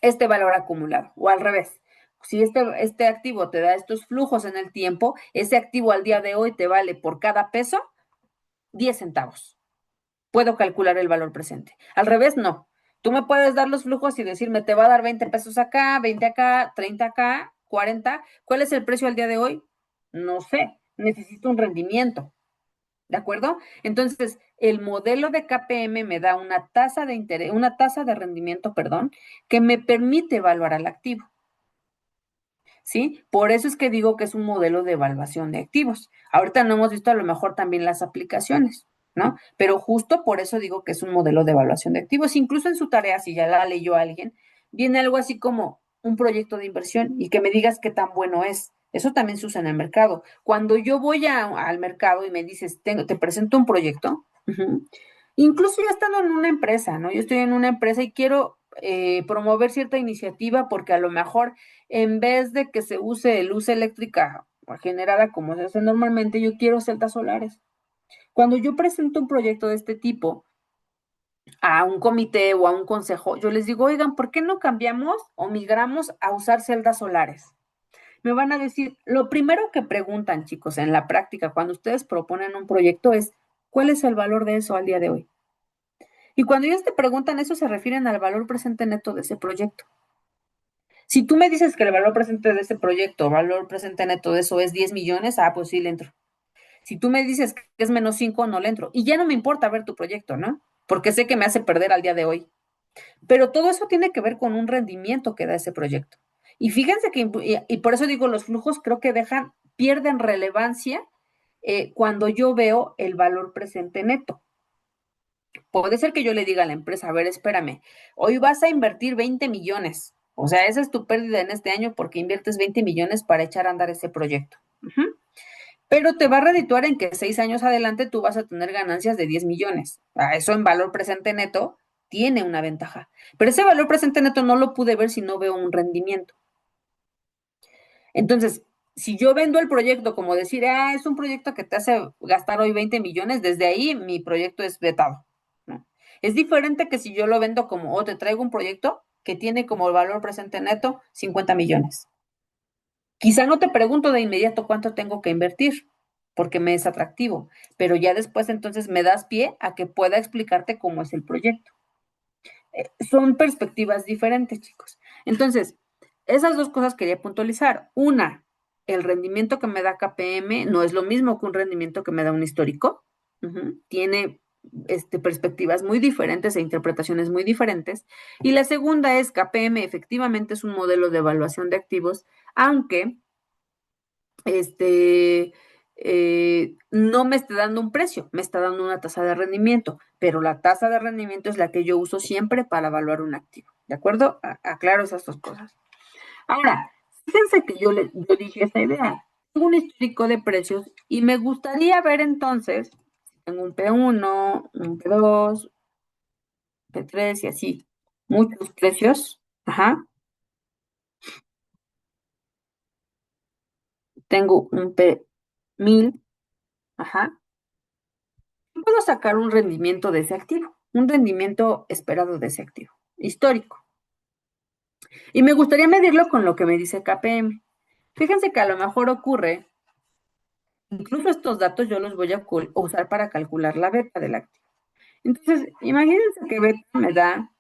este valor acumulado, o al revés. Si este activo te da estos flujos en el tiempo, ese activo al día de hoy te vale por cada peso 10 centavos. Puedo calcular el valor presente. Al revés, no. Tú me puedes dar los flujos y decirme, te va a dar 20 pesos acá, 20 acá, 30 acá, 40. ¿Cuál es el precio al día de hoy? No sé. Necesito un rendimiento. ¿De acuerdo? Entonces, el modelo de KPM me da una tasa de interés, una tasa de rendimiento, perdón, que me permite evaluar al activo. ¿Sí? Por eso es que digo que es un modelo de evaluación de activos. Ahorita no hemos visto a lo mejor también las aplicaciones, ¿no? Pero justo por eso digo que es un modelo de evaluación de activos. Incluso en su tarea, si ya la leyó alguien, viene algo así como un proyecto de inversión y que me digas qué tan bueno es. Eso también se usa en el mercado. Cuando yo voy al mercado y me dices, te presento un proyecto, incluso ya estando en una empresa, ¿no? Yo estoy en una empresa y quiero promover cierta iniciativa porque a lo mejor en vez de que se use luz eléctrica generada como se hace normalmente, yo quiero celdas solares. Cuando yo presento un proyecto de este tipo a un comité o a un consejo, yo les digo, oigan, ¿por qué no cambiamos o migramos a usar celdas solares? Me van a decir, lo primero que preguntan, chicos, en la práctica, cuando ustedes proponen un proyecto es, ¿cuál es el valor de eso al día de hoy? Y cuando ellos te preguntan eso, se refieren al valor presente neto de ese proyecto. Si tú me dices que el valor presente de ese proyecto, valor presente neto de eso es 10 millones, pues sí le entro. Si tú me dices que es menos 5, no le entro. Y ya no me importa ver tu proyecto, ¿no? Porque sé que me hace perder al día de hoy. Pero todo eso tiene que ver con un rendimiento que da ese proyecto. Y fíjense que, y por eso digo, los flujos creo que pierden relevancia cuando yo veo el valor presente neto. Puede ser que yo le diga a la empresa, a ver, espérame, hoy vas a invertir 20 millones. O sea, esa es tu pérdida en este año porque inviertes 20 millones para echar a andar ese proyecto. Pero te va a redituar en que 6 años adelante tú vas a tener ganancias de 10 millones. Eso en valor presente neto tiene una ventaja. Pero ese valor presente neto no lo pude ver si no veo un rendimiento. Entonces, si yo vendo el proyecto como decir, es un proyecto que te hace gastar hoy 20 millones, desde ahí mi proyecto es vetado, ¿no? Es diferente que si yo lo vendo como, te traigo un proyecto que tiene como valor presente neto 50 millones. Quizá no te pregunto de inmediato cuánto tengo que invertir, porque me es atractivo, pero ya después entonces me das pie a que pueda explicarte cómo es el proyecto. Son perspectivas diferentes, chicos. Entonces, esas dos cosas quería puntualizar. Una, el rendimiento que me da KPM no es lo mismo que un rendimiento que me da un histórico. Tiene perspectivas muy diferentes e interpretaciones muy diferentes. Y la segunda es KPM efectivamente es un modelo de evaluación de activos, aunque este, no me esté dando un precio, me está dando una tasa de rendimiento, pero la tasa de rendimiento es la que yo uso siempre para evaluar un activo. ¿De acuerdo? Aclaro esas dos cosas. Ahora, fíjense que yo dije esa idea. Tengo un histórico de precios y me gustaría ver entonces, tengo un P1, un P2, P3 y así, muchos precios. Ajá. Tengo un P1000. Ajá. Puedo sacar un rendimiento de ese activo, un rendimiento esperado de ese activo, histórico. Y me gustaría medirlo con lo que me dice KPM. Fíjense que a lo mejor ocurre, incluso estos datos yo los voy a usar para calcular la beta del activo. Entonces, imagínense que beta me da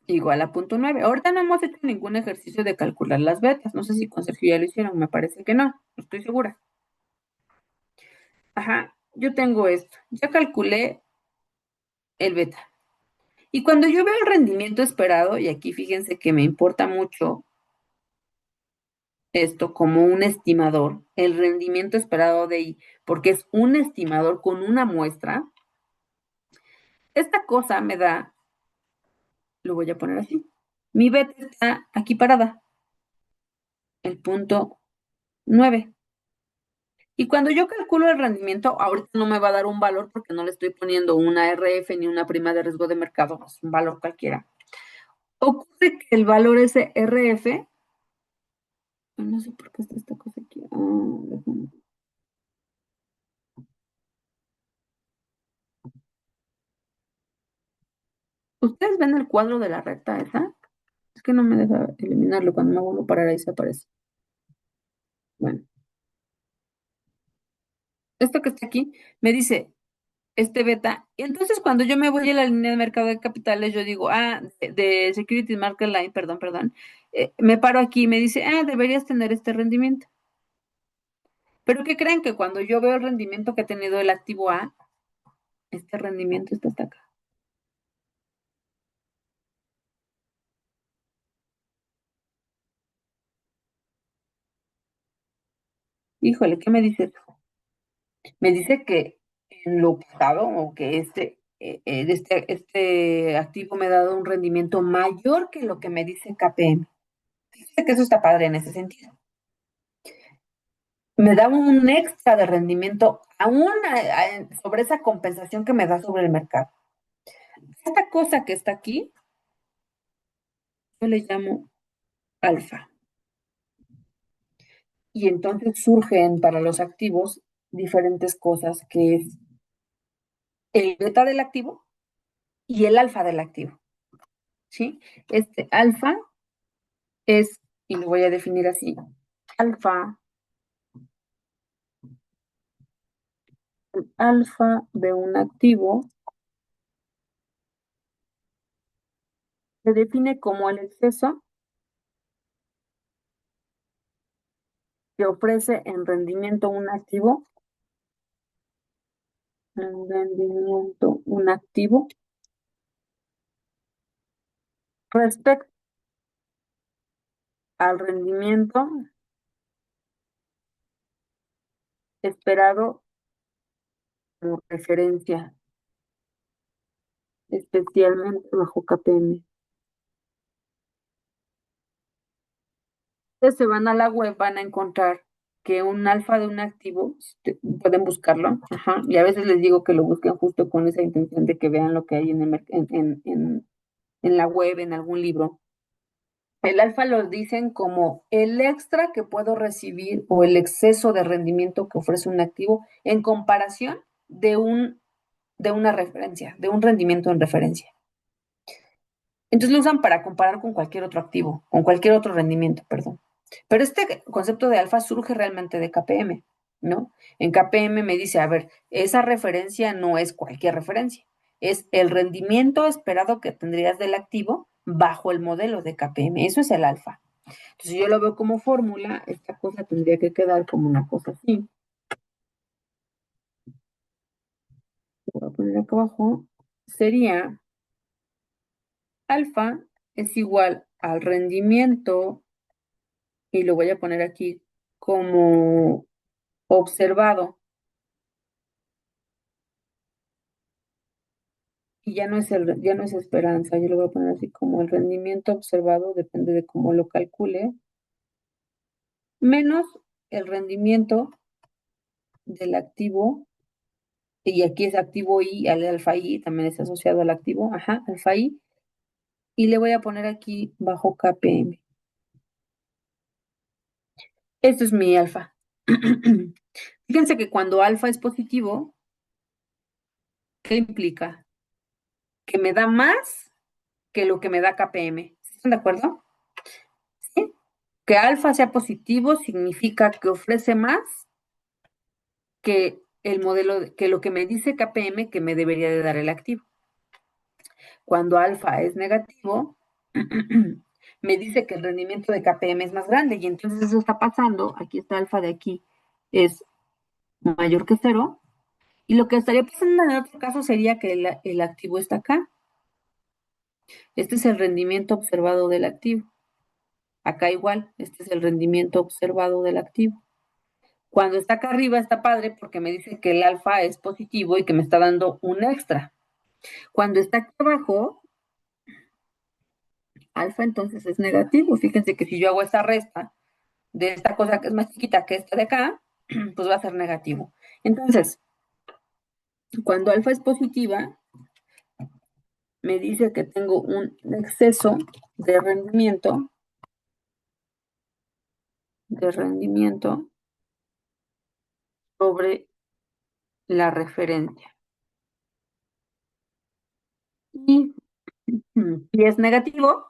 igual a 0.9. Ahorita no hemos hecho ningún ejercicio de calcular las betas. No sé si con Sergio ya lo hicieron, me parece que no, no estoy segura. Ajá, yo tengo esto. Ya calculé el beta. Y cuando yo veo el rendimiento esperado, y aquí fíjense que me importa mucho esto como un estimador, el rendimiento esperado de I, porque es un estimador con una muestra, esta cosa me da, lo voy a poner así, mi beta está aquí parada, el punto 9. Y cuando yo calculo el rendimiento, ahorita no me va a dar un valor porque no le estoy poniendo una RF ni una prima de riesgo de mercado, es un valor cualquiera. Ocurre que el valor ese RF, no sé por qué está esta cosa aquí. ¿Ustedes ven el cuadro de la recta esa? Es que no me deja eliminarlo. Cuando me vuelvo a parar ahí se aparece. Bueno, esto que está aquí me dice este beta. Y entonces cuando yo me voy a la línea de mercado de capitales, yo digo, de Security Market Line, perdón, me paro aquí y me dice, deberías tener este rendimiento. Pero ¿qué creen? Que cuando yo veo el rendimiento que ha tenido el activo A, este rendimiento está hasta acá. Híjole, ¿qué me dice? Me dice que en lo pasado, o que este activo me ha dado un rendimiento mayor que lo que me dice KPM. Dice que eso está padre en ese sentido. Me da un extra de rendimiento aún sobre esa compensación que me da sobre el mercado. Esta cosa que está aquí, yo le llamo alfa. Y entonces surgen para los activos diferentes cosas, que es el beta del activo y el alfa del activo. ¿Sí? Este alfa es, y lo voy a definir así, alfa, el alfa de un activo se define como el exceso que ofrece en rendimiento un activo, respecto al rendimiento esperado como referencia, especialmente bajo KPM. Ustedes se van a la web, van a encontrar que un alfa de un activo, pueden buscarlo, ajá, y a veces les digo que lo busquen justo con esa intención de que vean lo que hay en la web, en algún libro. El alfa lo dicen como el extra que puedo recibir o el exceso de rendimiento que ofrece un activo en comparación de una referencia, de un rendimiento en referencia. Entonces lo usan para comparar con cualquier otro activo, con cualquier otro rendimiento, perdón. Pero este concepto de alfa surge realmente de KPM, ¿no? En KPM me dice, a ver, esa referencia no es cualquier referencia, es el rendimiento esperado que tendrías del activo bajo el modelo de KPM. Eso es el alfa. Entonces, si yo lo veo como fórmula, esta cosa tendría que quedar como una cosa así. Voy a poner acá abajo. Sería alfa es igual al rendimiento, y lo voy a poner aquí como observado. Y ya no es esperanza, yo lo voy a poner así como el rendimiento observado, depende de cómo lo calcule, menos el rendimiento del activo, y aquí es activo I, al alfa I, también es asociado al activo, ajá, alfa I, y le voy a poner aquí bajo KPM. Esto es mi alfa. Fíjense que cuando alfa es positivo, ¿qué implica? Que me da más que lo que me da KPM. ¿Están de acuerdo? ¿Sí? Que alfa sea positivo significa que ofrece más que el modelo, que lo que me dice KPM que me debería de dar el activo. Cuando alfa es negativo, me dice que el rendimiento de KPM es más grande, y entonces eso está pasando. Aquí está alfa de aquí, es mayor que cero, y lo que estaría pasando en otro caso sería que el activo está acá. Este es el rendimiento observado del activo. Acá igual, este es el rendimiento observado del activo. Cuando está acá arriba está padre porque me dice que el alfa es positivo y que me está dando un extra. Cuando está aquí abajo, alfa entonces es negativo. Fíjense que si yo hago esta resta de esta cosa que es más chiquita que esta de acá, pues va a ser negativo. Entonces, cuando alfa es positiva, me dice que tengo un exceso de rendimiento sobre la referencia. Y si es negativo,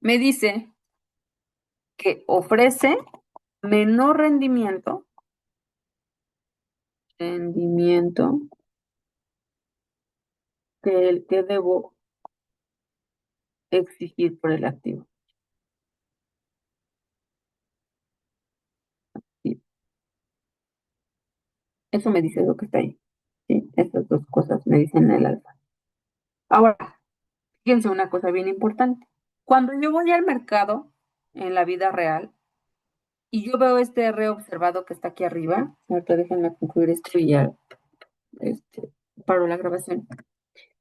me dice que ofrece menor rendimiento que el que debo exigir por el activo. Sí, eso me dice lo que está ahí. Sí, estas dos cosas me dicen el alfa. Ahora, fíjense una cosa bien importante. Cuando yo voy al mercado en la vida real y yo veo este R observado que está aquí arriba, ahorita déjenme concluir esto y ya este, paro la grabación.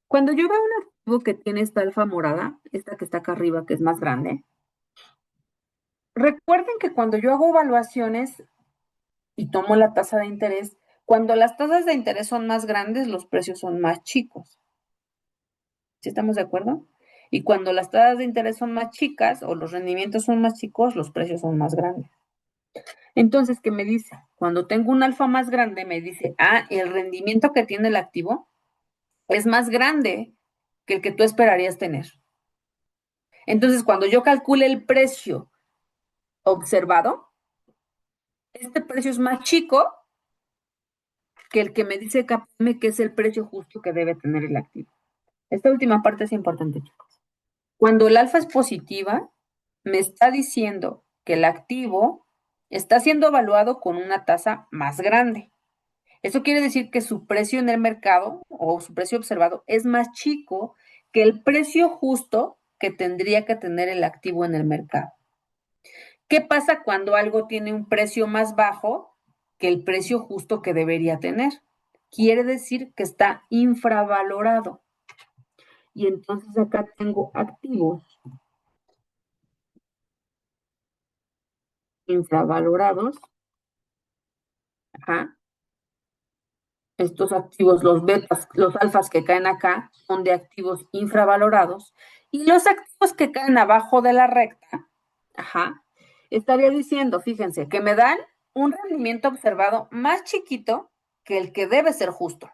Cuando yo veo un activo que tiene esta alfa morada, esta que está acá arriba, que es más grande, recuerden que cuando yo hago evaluaciones y tomo la tasa de interés, cuando las tasas de interés son más grandes, los precios son más chicos. ¿Sí estamos de acuerdo? Y cuando las tasas de interés son más chicas o los rendimientos son más chicos, los precios son más grandes. Entonces, ¿qué me dice? Cuando tengo un alfa más grande, me dice, el rendimiento que tiene el activo es más grande que el que tú esperarías tener. Entonces, cuando yo calcule el precio observado, este precio es más chico que el que me dice KPM que es el precio justo que debe tener el activo. Esta última parte es importante, chicos. Cuando el alfa es positiva, me está diciendo que el activo está siendo evaluado con una tasa más grande. Eso quiere decir que su precio en el mercado o su precio observado es más chico que el precio justo que tendría que tener el activo en el mercado. ¿Qué pasa cuando algo tiene un precio más bajo que el precio justo que debería tener? Quiere decir que está infravalorado. Y entonces acá tengo activos infravalorados. Ajá. Estos activos, los betas, los alfas que caen acá, son de activos infravalorados. Y los activos que caen abajo de la recta, ajá, estaría diciendo, fíjense, que me dan un rendimiento observado más chiquito que el que debe ser justo.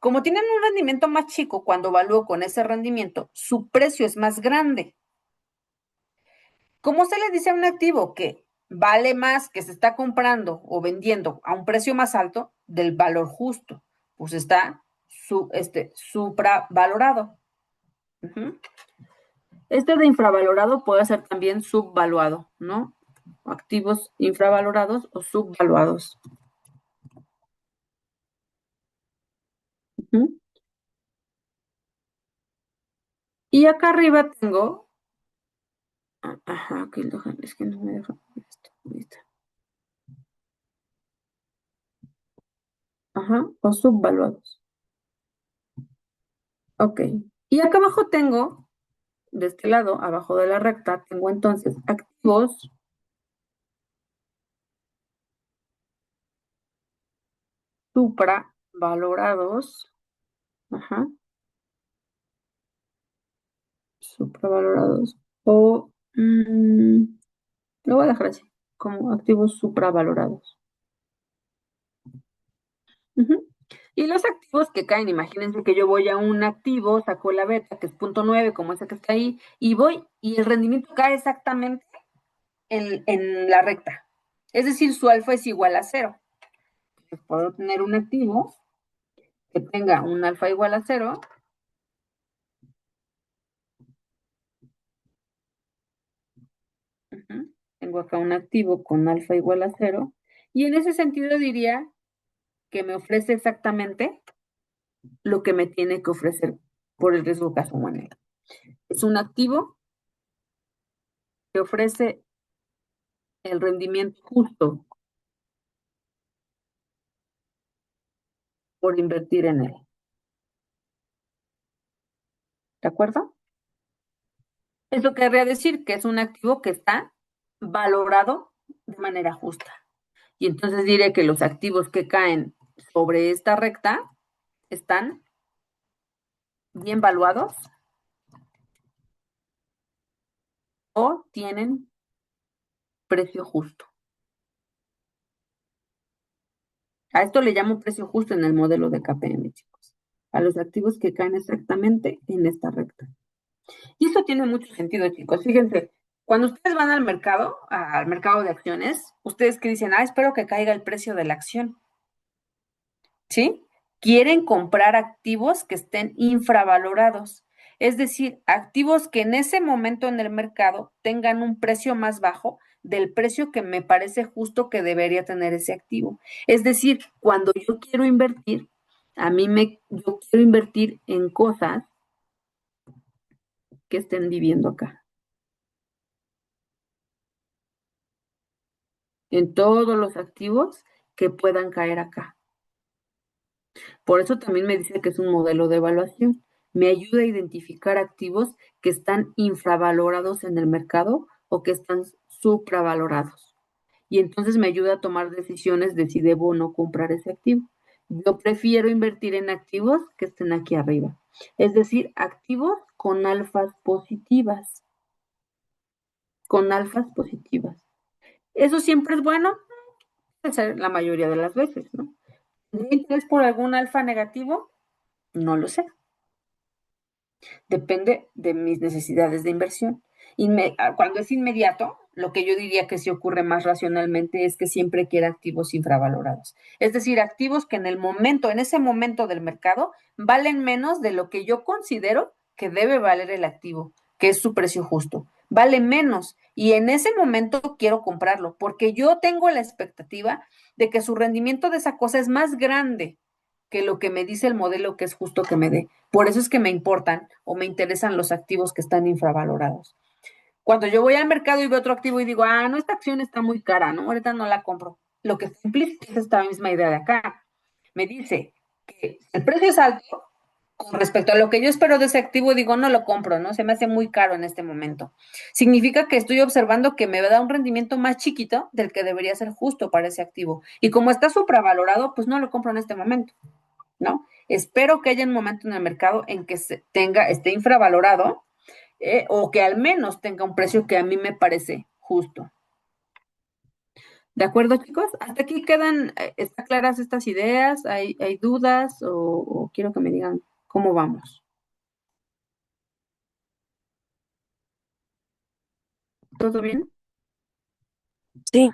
Como tienen un rendimiento más chico, cuando evalúo con ese rendimiento, su precio es más grande. ¿Cómo se le dice a un activo que vale más, que se está comprando o vendiendo a un precio más alto del valor justo? Pues está supravalorado. Ujú. Este de infravalorado puede ser también subvaluado, ¿no? Activos infravalorados o subvaluados. Ujú. Y acá arriba tengo, ajá, aquí es que no me deja esto, listo. Ajá, o subvaluados. Ok. Y acá abajo tengo, de este lado, abajo de la recta, tengo entonces activos supravalorados. Ajá, supravalorados. O lo voy a dejar así, como activos supravalorados. Ujú. Y los activos que caen, imagínense que yo voy a un activo, saco la beta, que es 0.9, como ese que está ahí, y voy, y el rendimiento cae exactamente en la recta. Es decir, su alfa es igual a cero. Entonces, puedo tener un activo que tenga un alfa igual a cero. Ujú. Tengo acá un activo con alfa igual a cero. Y en ese sentido diría que me ofrece exactamente lo que me tiene que ofrecer. por el riesgo que asumo en él. Es un activo que ofrece el rendimiento justo por invertir en él. ¿De acuerdo? Eso querría decir que es un activo que está valorado de manera justa. Y entonces diré que los activos que caen sobre esta recta están bien valuados o tienen precio justo. A esto le llamo precio justo en el modelo de KPM, chicos. A los activos que caen exactamente en esta recta. Y eso tiene mucho sentido, chicos. Fíjense, cuando ustedes van al mercado de acciones, ustedes que dicen, espero que caiga el precio de la acción, ¿sí? Quieren comprar activos que estén infravalorados, es decir, activos que en ese momento en el mercado tengan un precio más bajo del precio que me parece justo que debería tener ese activo. Es decir, cuando yo quiero invertir, yo quiero invertir en cosas que estén viviendo acá, en todos los activos que puedan caer acá. Por eso también me dice que es un modelo de evaluación. Me ayuda a identificar activos que están infravalorados en el mercado o que están supravalorados. Y entonces me ayuda a tomar decisiones de si debo o no comprar ese activo. Yo prefiero invertir en activos que estén aquí arriba. Es decir, activos con alfas positivas. Con alfas positivas. ¿Eso siempre es bueno? Puede ser la mayoría de las veces, ¿no? ¿Tendría interés por algún alfa negativo? No lo sé. Depende de mis necesidades de inversión. Cuando es inmediato, lo que yo diría que sí ocurre más racionalmente es que siempre quiera activos infravalorados. Es decir, activos que en ese momento del mercado, valen menos de lo que yo considero que debe valer el activo, que es su precio justo. Vale menos y en ese momento quiero comprarlo porque yo tengo la expectativa de que su rendimiento de esa cosa es más grande que lo que me dice el modelo que es justo que me dé. Por eso es que me importan o me interesan los activos que están infravalorados. Cuando yo voy al mercado y veo otro activo y digo, no, esta acción está muy cara, ¿no? Ahorita no la compro. Lo que implica es esta misma idea de acá. Me dice que el precio es alto con respecto a lo que yo espero de ese activo, digo, no lo compro, ¿no? Se me hace muy caro en este momento. Significa que estoy observando que me da un rendimiento más chiquito del que debería ser justo para ese activo. Y como está supravalorado, pues no lo compro en este momento. ¿No? Espero que haya un momento en el mercado en que esté infravalorado o que al menos tenga un precio que a mí me parece justo. ¿De acuerdo, chicos? Hasta aquí ¿están claras estas ideas? ¿Hay dudas o quiero que me digan cómo vamos? ¿Todo bien? Sí,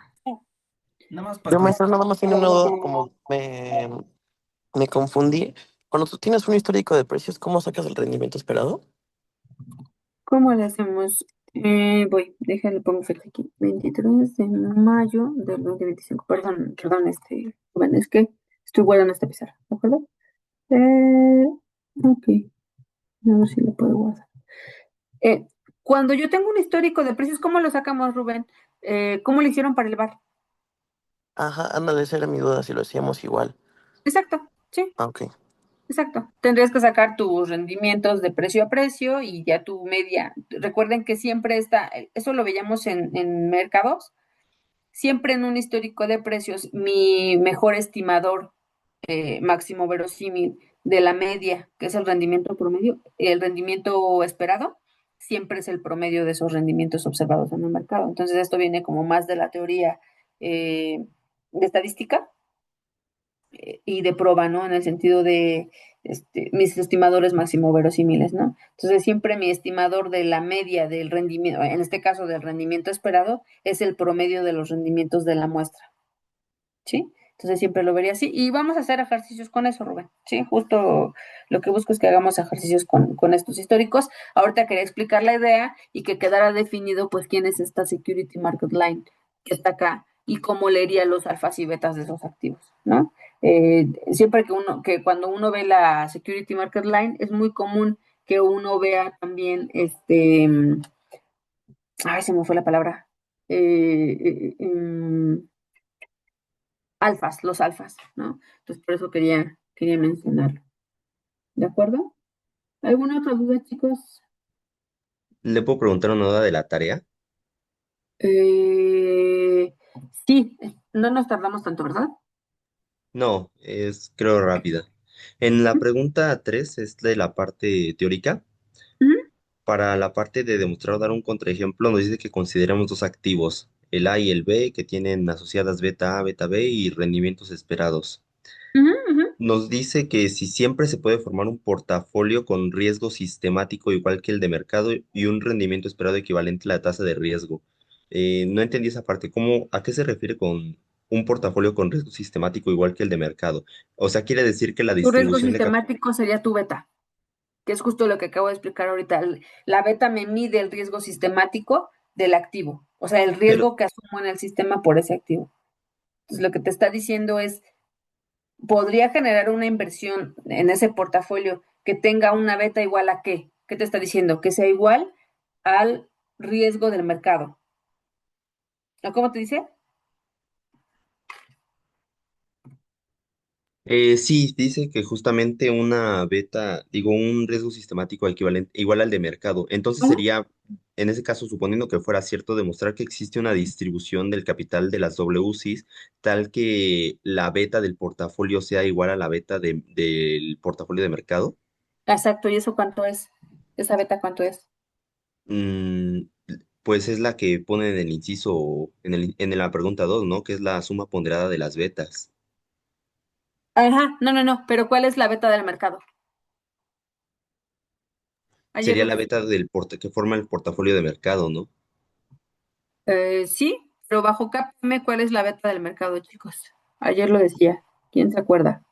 Yo, maestro, nada más tiene una duda, me confundí. Cuando tú tienes un histórico de precios, ¿cómo sacas el rendimiento esperado? ¿Cómo le hacemos? Déjale, pongo fecha aquí. 23 de mayo del 2025. Perdón, bueno, es que estoy guardando esta pizarra, ¿de acuerdo? Ok, a ver si lo puedo guardar. Eh, Cuando yo tengo un histórico de precios, ¿cómo lo sacamos, Rubén? ¿Cómo lo hicieron para el bar? Ajá, ándale, esa era mi duda, si lo hacíamos igual. Exacto, sí, Ah, ok. exacto. Tendrías que sacar tus rendimientos de precio a precio y ya tu media. Recuerden que siempre eso lo veíamos en mercados, siempre en un histórico de precios, mi mejor estimador máximo verosímil de la media, que es el rendimiento promedio, el rendimiento esperado, siempre es el promedio de esos rendimientos observados en el mercado. Entonces, esto viene como más de la teoría de estadística y de prueba, ¿no? En el sentido de mis estimadores máximo verosímiles, ¿no? Entonces, siempre mi estimador de la media del rendimiento, en este caso del rendimiento esperado, es el promedio de los rendimientos de la muestra. ¿Sí? Entonces siempre lo vería así. Y vamos a hacer ejercicios con eso, Rubén. Sí, justo lo que busco es que hagamos ejercicios con estos históricos. Ahorita quería explicar la idea y que quedara definido, pues, quién es esta Security Market Line que está acá y cómo leería los alfas y betas de esos activos, ¿no? Siempre que cuando uno ve la Security Market Line, es muy común que uno vea también, ay, se me fue la palabra, alfas, los alfas, ¿no? Entonces, por eso quería mencionarlo. ¿De acuerdo? ¿Alguna otra duda, chicos? ¿Le puedo preguntar una duda de la tarea? Eh, sí, no nos tardamos tanto, ¿verdad? No, es creo rápida. En la pregunta 3 es de la parte teórica. Ujú, Para la parte de demostrar o dar un contraejemplo, nos dice que consideramos dos activos, el A y el B, que tienen asociadas beta A, beta B y rendimientos esperados. ujú, ujú. Nos dice que si siempre se puede formar un portafolio con riesgo sistemático igual que el de mercado y un rendimiento esperado equivalente a la tasa de riesgo. No entendí esa parte. ¿A qué se refiere con un portafolio con riesgo sistemático igual que el de mercado? O sea, quiere decir que la Tu riesgo distribución de capital. sistemático sería tu beta, que es justo lo que acabo de explicar ahorita. La beta me mide el riesgo sistemático del activo, o sea, el Pero, riesgo que asumo en el sistema por ese activo. Entonces, lo que te está diciendo es, ¿podría generar una inversión en ese portafolio que tenga una beta igual a qué? ¿Qué te está diciendo? Que sea igual al riesgo del mercado. ¿O cómo te dice? Sí, dice que justamente una beta, digo, un riesgo sistemático equivalente, igual al de mercado. Entonces Ujú. sería, en ese caso, suponiendo que fuera cierto, demostrar que existe una distribución del capital de las WCs tal que la beta del portafolio sea igual a la beta del portafolio de mercado. Exacto, ¿y eso cuánto es? ¿Esa beta cuánto es? Mm, pues es la que pone en el inciso, en la pregunta 2, ¿no? Que es la suma ponderada de las betas. Ajá, no, no, no, pero ¿cuál es la beta del mercado? Ayer Sería lo la decía. beta que forma el portafolio de mercado, ¿no? Sí, pero bajo KPM, ¿cuál es la beta del mercado, chicos? Ayer lo decía. ¿Quién se acuerda?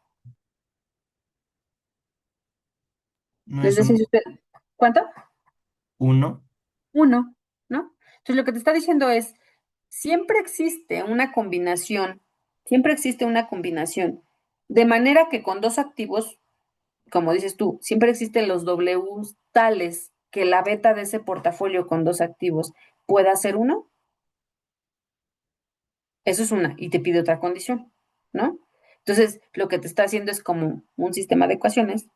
No Les es decía un si usted, ¿cuánto? uno. Uno, ¿no? Entonces lo que te está diciendo es, siempre existe una combinación, siempre existe una combinación, de manera que con dos activos, como dices tú, siempre existen los Ws tales que la beta de ese portafolio con dos activos pueda ser uno. Eso es una, y te pide otra condición, ¿no? Entonces, lo que te está haciendo es como un sistema de ecuaciones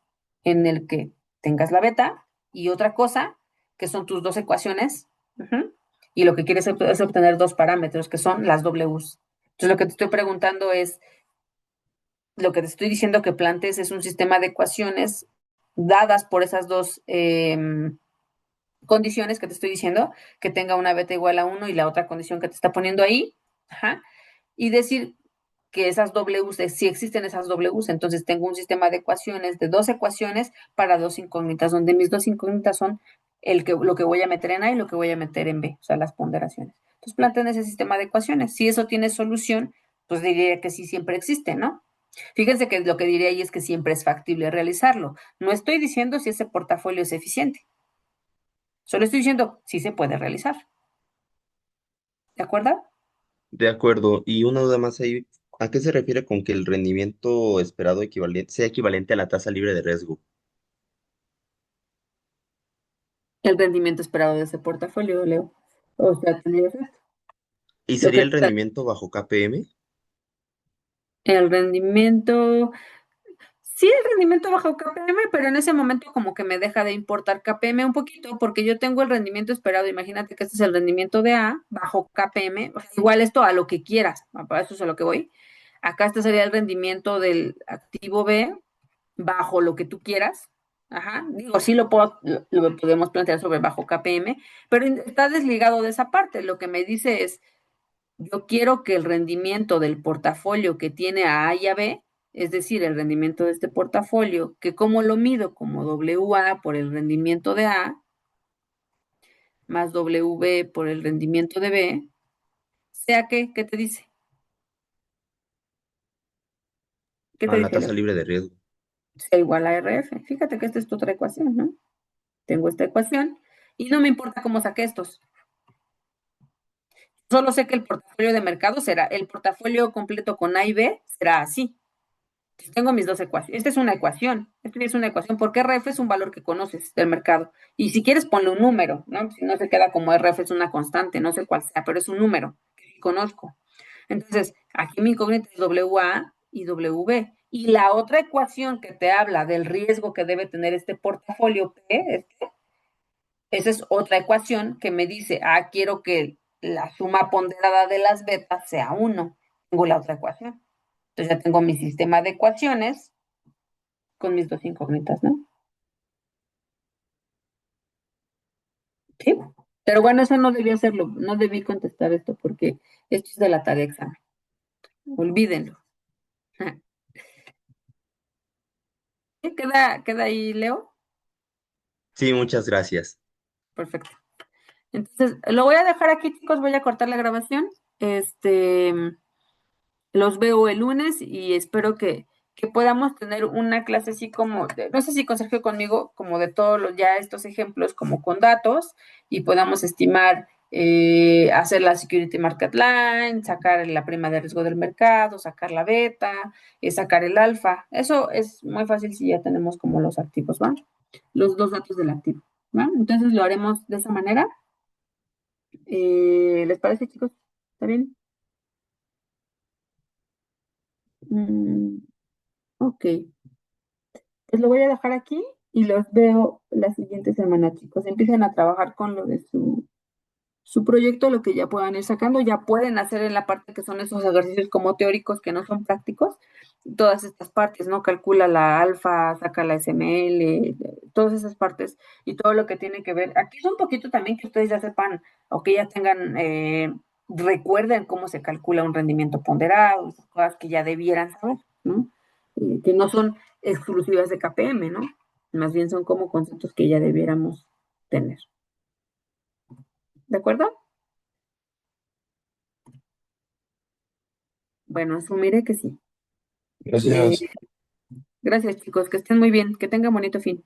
en el que tengas la beta y otra cosa, que son tus dos ecuaciones, ujú, y lo que quieres es obtener dos parámetros, que son las Ws. Entonces, lo que te estoy preguntando es, lo que te estoy diciendo que plantees es un sistema de ecuaciones dadas por esas dos condiciones que te estoy diciendo, que tenga una beta igual a uno y la otra condición que te está poniendo ahí, ajá, y decir que esas Ws, si existen esas Ws, entonces tengo un sistema de ecuaciones, de dos ecuaciones para dos incógnitas, donde mis dos incógnitas son lo que voy a meter en A y lo que voy a meter en B, o sea, las ponderaciones. Entonces plantean ese sistema de ecuaciones. Si eso tiene solución, pues diría que sí siempre existe, ¿no? Fíjense que lo que diría ahí es que siempre es factible realizarlo. No estoy diciendo si ese portafolio es eficiente, solo estoy diciendo si se puede realizar. ¿De acuerdo? De acuerdo. Y una duda más ahí, ¿a qué se refiere con que el rendimiento esperado sea equivalente a la tasa libre de riesgo? El rendimiento esperado de ese portafolio, Leo. O sea, tendría que ser ¿Y lo sería que el rendimiento bajo KPM? el rendimiento, sí, el rendimiento bajo KPM, pero en ese momento como que me deja de importar KPM un poquito, porque yo tengo el rendimiento esperado. Imagínate que este es el rendimiento de A bajo KPM, o sea, igual esto a lo que quieras, para eso es a lo que voy. Acá este sería el rendimiento del activo B bajo lo que tú quieras. Ajá, digo, sí lo podemos plantear sobre bajo KPM, pero está desligado de esa parte. Lo que me dice es, yo quiero que el rendimiento del portafolio que tiene a y a B, es decir, el rendimiento de este portafolio, que como lo mido como WA por el rendimiento de A, más WB por el rendimiento de B, sea que, ¿qué te dice? ¿Qué te A la dice, tasa Leo? libre de riesgo. Sea igual a RF. Fíjate que esta es tu otra ecuación, ¿no? Tengo esta ecuación y no me importa cómo saqué estos. Solo sé que el portafolio de mercado será, el portafolio completo con A y B será así. Entonces, tengo mis dos ecuaciones. Esta es una ecuación. Esta es una ecuación porque RF es un valor que conoces del mercado. Y si quieres, ponle un número, ¿no? Si no se queda como RF es una constante, no sé cuál sea, pero es un número que sí conozco. Entonces, aquí mi incógnita es WA y WB. Y la otra ecuación que te habla del riesgo que debe tener este portafolio P, esa es otra ecuación que me dice, quiero que la suma ponderada de las betas sea 1. Tengo la otra ecuación. Entonces ya tengo mi sistema de ecuaciones con mis dos incógnitas, ¿no? Sí. Pero bueno, eso no debí hacerlo, no debí contestar esto porque esto es de la tarea de examen. Olvídenlo. ¿Sí? ¿Queda ahí, Leo? Sí, muchas gracias. Perfecto. Entonces, lo voy a dejar aquí, chicos, voy a cortar la grabación. Los veo el lunes y espero que podamos tener una clase así como, no sé si con Sergio conmigo, como de todos ya estos ejemplos, como con datos, y podamos estimar, hacer la Security Market Line, sacar la prima de riesgo del mercado, sacar la beta, sacar el alfa. Eso es muy fácil si ya tenemos como los activos, ¿va? Los dos datos del activo, ¿va? Entonces lo haremos de esa manera. ¿Les parece, chicos? ¿Está bien? Mm, ok. Pues lo voy a dejar aquí y los veo la siguiente semana, chicos. Empiecen a trabajar con lo de su proyecto, lo que ya puedan ir sacando. Ya pueden hacer en la parte que son esos ejercicios como teóricos que no son prácticos. Todas estas partes, ¿no? Calcula la alfa, saca la SML, todas esas partes y todo lo que tiene que ver. Aquí es un poquito también que ustedes ya sepan o que ya tengan, recuerden cómo se calcula un rendimiento ponderado, esas cosas que ya debieran saber, ¿no? Que no son exclusivas de KPM, ¿no? Más bien son como conceptos que ya debiéramos tener. ¿De acuerdo? Bueno, asumiré que sí. Eh, Gracias. gracias, chicos, que estén muy bien, que tengan bonito fin.